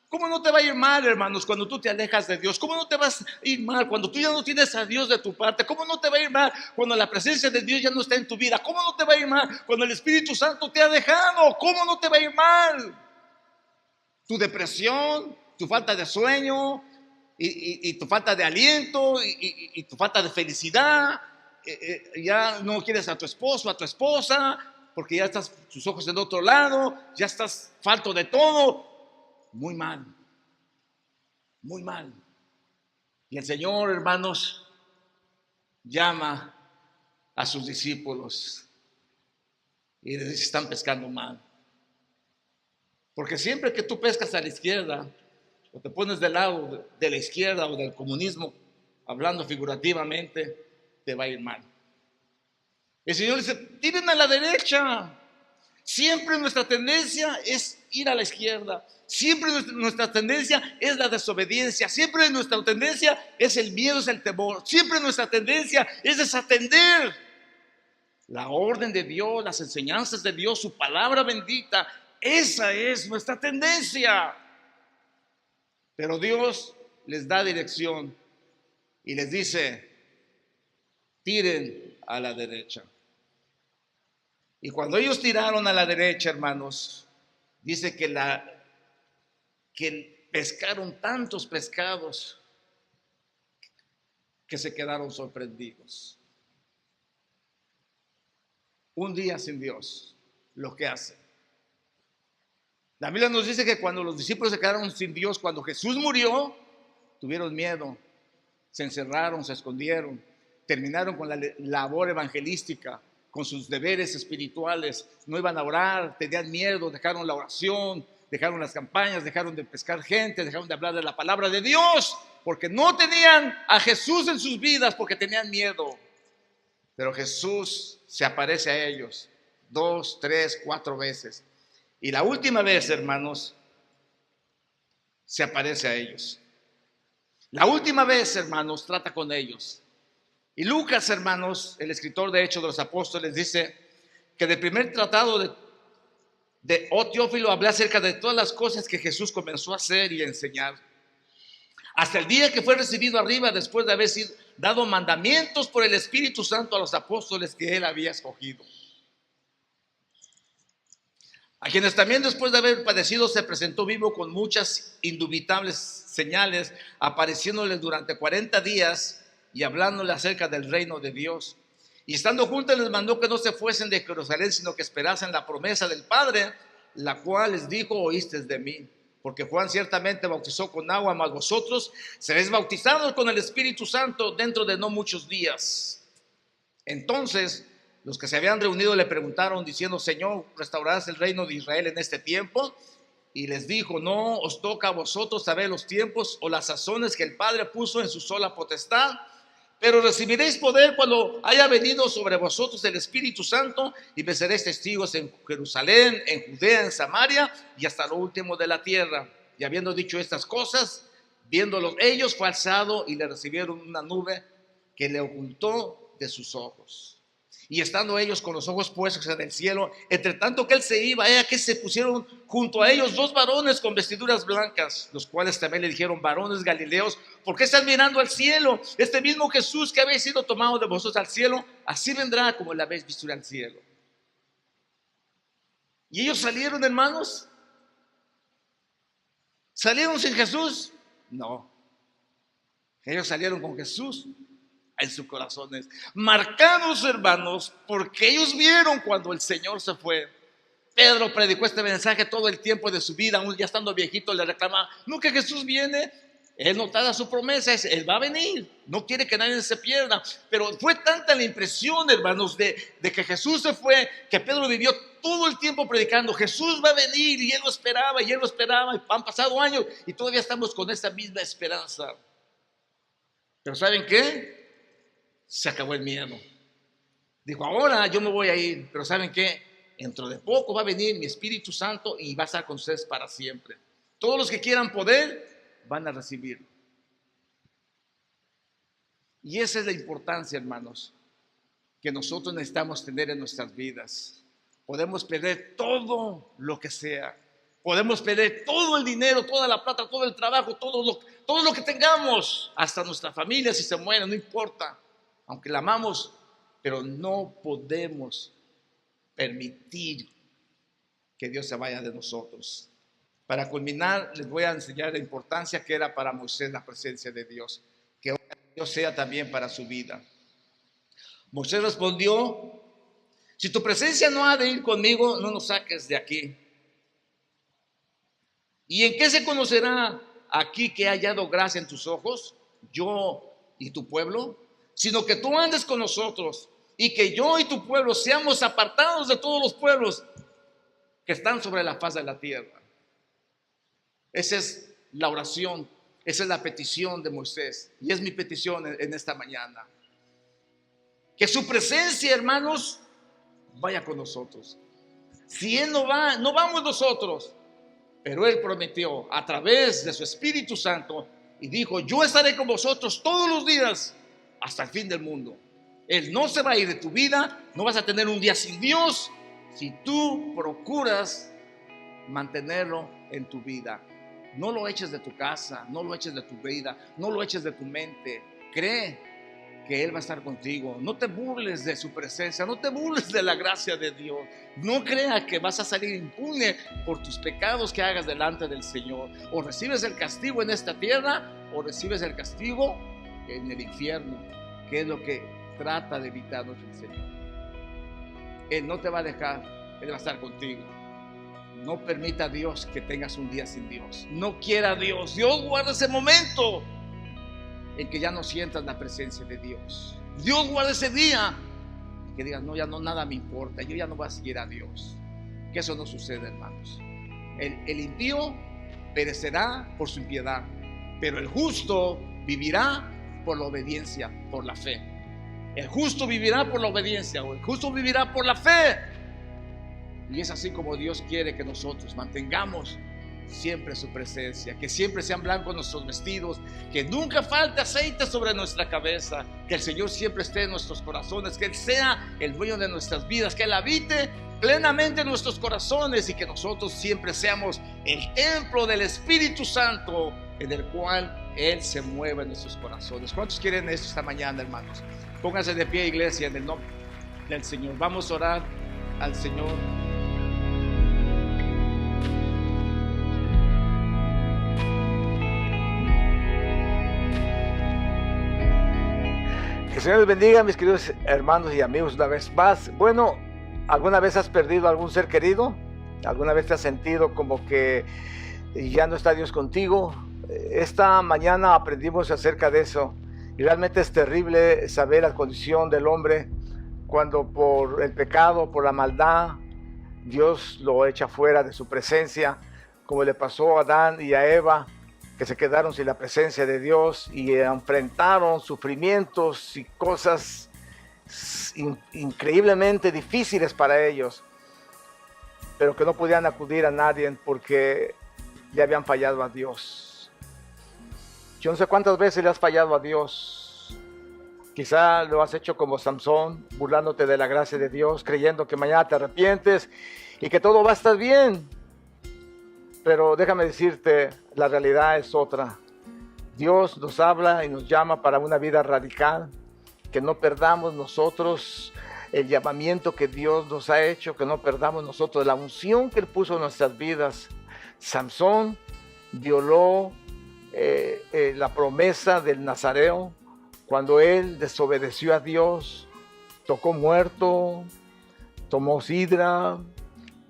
¿Cómo no te va a ir mal, hermanos, cuando tú te alejas de Dios? ¿Cómo no te vas a ir mal cuando tú ya no tienes a Dios de tu parte? ¿Cómo no te va a ir mal cuando la presencia de Dios ya no está en tu vida? ¿Cómo no te va a ir mal cuando el Espíritu Santo te ha dejado? ¿Cómo no te va a ir mal? Tu depresión, tu falta de sueño y tu falta de aliento y tu falta de felicidad. Ya no quieres a tu esposo, a tu esposa, porque ya estás tus ojos en otro lado, ya estás falto de todo. Muy mal, muy mal. Y el Señor, hermanos, llama a sus discípulos y les dice: están pescando mal. Porque siempre que tú pescas a la izquierda, o te pones del lado de la izquierda o del comunismo, hablando figurativamente, te va a ir mal. El Señor dice: tiren a la derecha. Siempre nuestra tendencia es ir a la izquierda. Siempre nuestra tendencia es la desobediencia. Siempre nuestra tendencia es el miedo, es el temor. Siempre nuestra tendencia es desatender la orden de Dios, las enseñanzas de Dios, su palabra bendita. Esa es nuestra tendencia. Pero Dios les da dirección y les dice: tiren a la derecha. Y cuando ellos tiraron a la derecha, hermanos, dice que pescaron tantos pescados que se quedaron sorprendidos. Un día sin Dios, lo que hace. La Biblia nos dice que cuando los discípulos se quedaron sin Dios, cuando Jesús murió, tuvieron miedo, se encerraron, se escondieron, terminaron con la labor evangelística, con sus deberes espirituales, no iban a orar, tenían miedo, dejaron la oración, dejaron las campañas, dejaron de pescar gente, dejaron de hablar de la palabra de Dios, porque no tenían a Jesús en sus vidas, porque tenían miedo. Pero Jesús se aparece a ellos 2, 3, 4 veces. Y la última vez, hermanos, se aparece a ellos. La última vez, hermanos, trata con ellos. Y Lucas, hermanos, el escritor de Hechos de los Apóstoles, dice que del primer tratado de Teófilo habla acerca de todas las cosas que Jesús comenzó a hacer y a enseñar. Hasta el día que fue recibido arriba, después de haber sido dado mandamientos por el Espíritu Santo a los apóstoles que él había escogido. A quienes también después de haber padecido se presentó vivo con muchas indubitables señales, apareciéndoles durante 40 días y hablándole acerca del reino de Dios. Y estando juntos les mandó que no se fuesen de Jerusalén, sino que esperasen la promesa del Padre, la cual les dijo: oísteis de mí. Porque Juan ciertamente bautizó con agua, mas vosotros seréis bautizados con el Espíritu Santo dentro de no muchos días. Entonces los que se habían reunido le preguntaron diciendo: Señor, ¿restaurarás el reino de Israel en este tiempo? Y les dijo: no os toca a vosotros saber los tiempos o las sazones que el Padre puso en su sola potestad, pero recibiréis poder cuando haya venido sobre vosotros el Espíritu Santo, y me seréis testigos en Jerusalén, en Judea, en Samaria y hasta lo último de la tierra. Y habiendo dicho estas cosas, viéndolos ellos, fue alzado y le recibieron una nube que le ocultó de sus ojos. Y estando ellos con los ojos puestos en el cielo, entre tanto que él se iba, que se pusieron junto a ellos 2 varones con vestiduras blancas, los cuales también le dijeron: varones galileos, ¿por qué están mirando al cielo? Este mismo Jesús que habéis sido tomado de vosotros al cielo, así vendrá como le habéis visto ir al cielo. Y ellos salieron, hermanos. ¿Salieron sin Jesús? No. Ellos salieron con Jesús en sus corazones, marcados, hermanos, porque ellos vieron cuando el Señor se fue. Pedro predicó este mensaje todo el tiempo de su vida, aún ya estando viejito le reclamaba: no, que Jesús viene. Él no da su promesa, él va a venir, no quiere que nadie se pierda. Pero fue tanta la impresión, hermanos, de que Jesús se fue, que Pedro vivió todo el tiempo predicando: Jesús va a venir, y él lo esperaba, y han pasado años y todavía estamos con esa misma esperanza. Pero ¿saben qué? Se acabó el miedo. Dijo: ahora yo me voy a ir, pero ¿saben qué? Dentro de poco va a venir mi Espíritu Santo y va a estar con ustedes para siempre. Todos los que quieran poder van a recibirlo. Y esa es la importancia, hermanos, que nosotros necesitamos tener en nuestras vidas. Podemos perder todo lo que sea. Podemos perder todo el dinero, toda la plata, todo el trabajo, todo lo que tengamos, hasta nuestra familia si se muere, no importa, aunque la amamos, pero no podemos permitir que Dios se vaya de nosotros. Para culminar, les voy a enseñar la importancia que era para Moisés la presencia de Dios, que Dios sea también para su vida. Moisés respondió: si tu presencia no ha de ir conmigo, no nos saques de aquí. ¿Y en qué se conocerá aquí que he hallado gracia en tus ojos, yo y tu pueblo? Sino que tú andes con nosotros y que yo y tu pueblo seamos apartados de todos los pueblos que están sobre la faz de la tierra. Esa es la oración, esa es la petición de Moisés, y es mi petición en esta mañana. Que su presencia, hermanos, vaya con nosotros. Si Él no va, no vamos nosotros. Pero Él prometió a través de su Espíritu Santo y dijo: yo estaré con vosotros todos los días hasta el fin del mundo. Él no se va a ir de tu vida, no vas a tener un día sin Dios si tú procuras mantenerlo en tu vida. No lo eches de tu casa, no lo eches de tu vida, no lo eches de tu mente. Cree que Él va a estar contigo. No te burles de su presencia, no te burles de la gracia de Dios. No creas que vas a salir impune por tus pecados que hagas delante del Señor. O recibes el castigo en esta tierra, o recibes el castigo en el infierno, que es lo que trata de evitarnos el Señor. Él no te va a dejar, Él va a estar contigo. No permita a Dios que tengas un día sin Dios. No quiera a Dios. Dios guarda ese momento en que ya no sientas la presencia de Dios. Dios guarda ese día que digas: no, ya no, nada me importa, yo ya no voy a seguir a Dios. Que eso no sucede, hermanos. El impío perecerá por su impiedad, pero el justo vivirá por la obediencia, por la fe. El justo vivirá por la obediencia, o el justo vivirá por la fe. Y es así como Dios quiere que nosotros mantengamos siempre su presencia, que siempre sean blancos nuestros vestidos, que nunca falte aceite sobre nuestra cabeza, que el Señor siempre esté en nuestros corazones, que Él sea el dueño de nuestras vidas, que Él habite plenamente en nuestros corazones y que nosotros siempre seamos el templo del Espíritu Santo en el cual Él se mueve en nuestros corazones. ¿Cuántos quieren esto esta mañana, hermanos? Pónganse de pie, iglesia, en el nombre del Señor. Vamos a orar al Señor. Que el Señor les bendiga, mis queridos hermanos y amigos, una vez más. Bueno, ¿alguna vez has perdido algún ser querido? ¿Alguna vez te has sentido como que ya no está Dios contigo? Esta mañana aprendimos acerca de eso. Y realmente es terrible saber la condición del hombre cuando por el pecado, por la maldad, Dios lo echa fuera de su presencia, como le pasó a Adán y a Eva, que se quedaron sin la presencia de Dios y enfrentaron sufrimientos y cosas increíblemente difíciles para ellos, pero que no podían acudir a nadie porque le habían fallado a Dios. Yo no sé cuántas veces le has fallado a Dios. Quizá lo has hecho como Samson, burlándote de la gracia de Dios, creyendo que mañana te arrepientes y que todo va a estar bien. Pero déjame decirte, la realidad es otra. Dios nos habla y nos llama para una vida radical, que no perdamos nosotros el llamamiento que Dios nos ha hecho, que no perdamos nosotros la unción que Él puso en nuestras vidas. Samson violó la promesa del Nazareo cuando él desobedeció a Dios, tocó muerto, tomó sidra,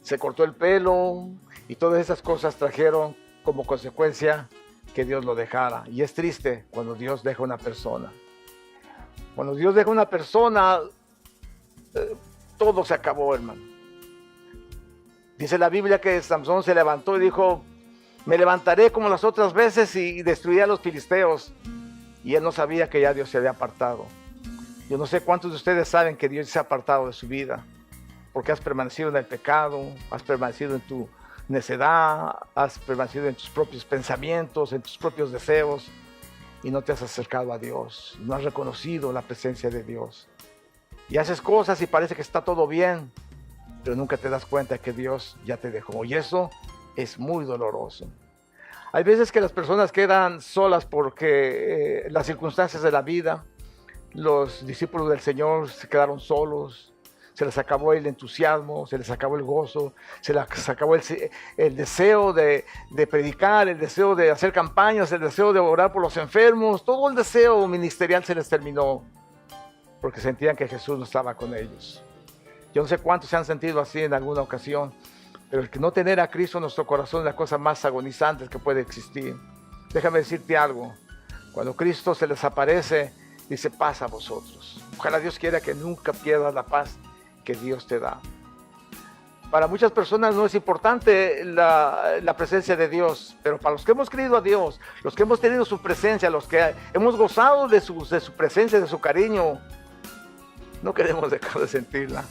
se cortó el pelo, y todas esas cosas trajeron como consecuencia que Dios lo dejara. Y es triste cuando Dios deja una persona. Cuando Dios deja una persona, todo se acabó, hermano. Dice la Biblia que Samson se levantó y dijo: me levantaré como las otras veces y destruiré a los filisteos. Y él no sabía que ya Dios se había apartado. Yo no sé cuántos de ustedes saben que Dios se ha apartado de su vida, porque has permanecido en el pecado, has permanecido en tu necedad, has permanecido en tus propios pensamientos, en tus propios deseos y no te has acercado a Dios, no has reconocido la presencia de Dios. Y haces cosas y parece que está todo bien, pero nunca te das cuenta que Dios ya te dejó. Y eso es muy doloroso. Hay veces que las personas quedan solas porque las circunstancias de la vida, los discípulos del Señor se quedaron solos, se les acabó el entusiasmo, se les acabó el gozo, se les acabó el deseo de predicar, el deseo de hacer campañas, el deseo de orar por los enfermos, todo el deseo ministerial se les terminó porque sentían que Jesús no estaba con ellos. Yo no sé cuántos se han sentido así en alguna ocasión, pero el que no tener a Cristo en nuestro corazón es la cosa más agonizante que puede existir. Déjame decirte algo, cuando Cristo se les aparece, dice paz a vosotros. Ojalá Dios quiera que nunca pierdas la paz que Dios te da. Para muchas personas no es importante la presencia de Dios, pero para los que hemos creído a Dios, los que hemos tenido su presencia, los que hemos gozado de su presencia, de su cariño, no queremos dejar de sentirla,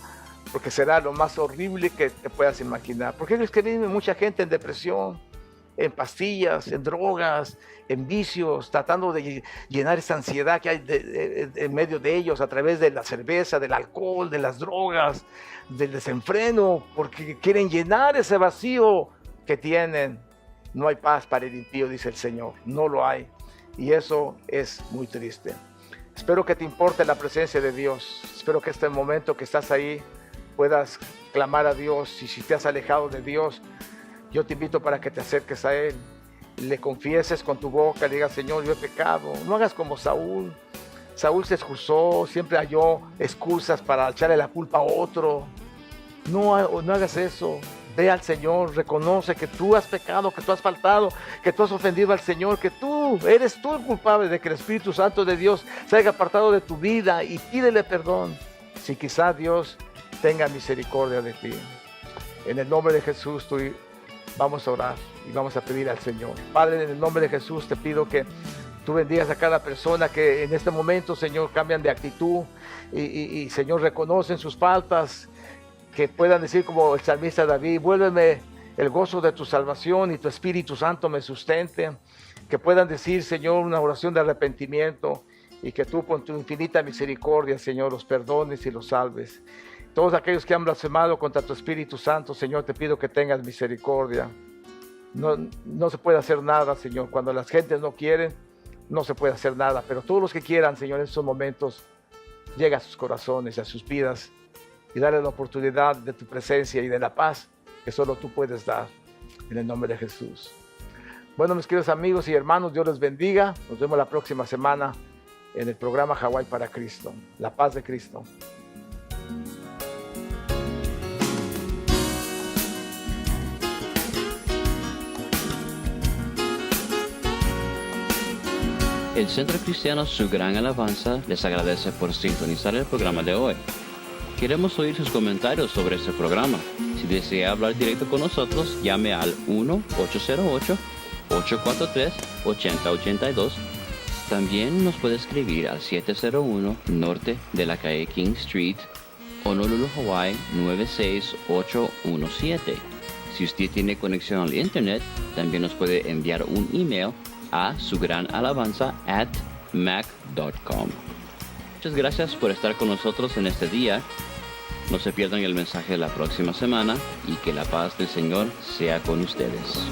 porque será lo más horrible que te puedas imaginar. Porque es que vive mucha gente en depresión, en pastillas, en drogas, en vicios, tratando de llenar esa ansiedad que hay en medio de ellos a través de la cerveza, del alcohol, de las drogas, del desenfreno, porque quieren llenar ese vacío que tienen. No hay paz para el impío, dice el Señor, no lo hay, y eso es muy triste. Espero que te importe la presencia de Dios, espero que este momento que estás ahí puedas clamar a Dios, y si te has alejado de Dios, yo te invito para que te acerques a Él, le confieses con tu boca, le digas, Señor, yo he pecado. No hagas como Saúl. Saúl se excusó, siempre halló excusas para echarle la culpa a otro. No hagas eso. Ve al Señor, reconoce que tú has pecado, que tú has faltado, que tú has ofendido al Señor, que eres tú el culpable de que el Espíritu Santo de Dios se haya apartado de tu vida, y pídele perdón, si quizá Dios tenga misericordia de ti. En el nombre de Jesús, vamos a orar y vamos a pedir al Señor. Padre, en el nombre de Jesús te pido que tú bendigas a cada persona que en este momento, Señor, cambian de actitud y Señor, reconocen sus faltas, que puedan decir como el salmista David, vuélveme el gozo de tu salvación y tu Espíritu Santo me sustente. Que puedan decir, Señor, una oración de arrepentimiento y que tú con tu infinita misericordia, Señor, los perdones y los salves. Todos aquellos que han blasfemado contra tu Espíritu Santo, Señor, te pido que tengas misericordia. No se puede hacer nada, Señor. Cuando las gentes no quieren, no se puede hacer nada. Pero todos los que quieran, Señor, en estos momentos, llega a sus corazones, a sus vidas, y darle la oportunidad de tu presencia y de la paz que solo tú puedes dar. En el nombre de Jesús. Bueno, mis queridos amigos y hermanos, Dios les bendiga. Nos vemos la próxima semana en el programa Hawái para Cristo. La paz de Cristo. El Centro Cristiano Su Gran Alabanza les agradece por sintonizar el programa de hoy. Queremos oír sus comentarios sobre este programa. Si desea hablar directo con nosotros, llame al 1-808-843-8082. También nos puede escribir al 701 Norte de la calle King Street, Honolulu, Hawaii 96817. Si usted tiene conexión al internet, también nos puede enviar un email a sugranalabanza@mac.com. Muchas gracias por estar con nosotros en este día. No se pierdan el mensaje de la próxima semana y que la paz del Señor sea con ustedes.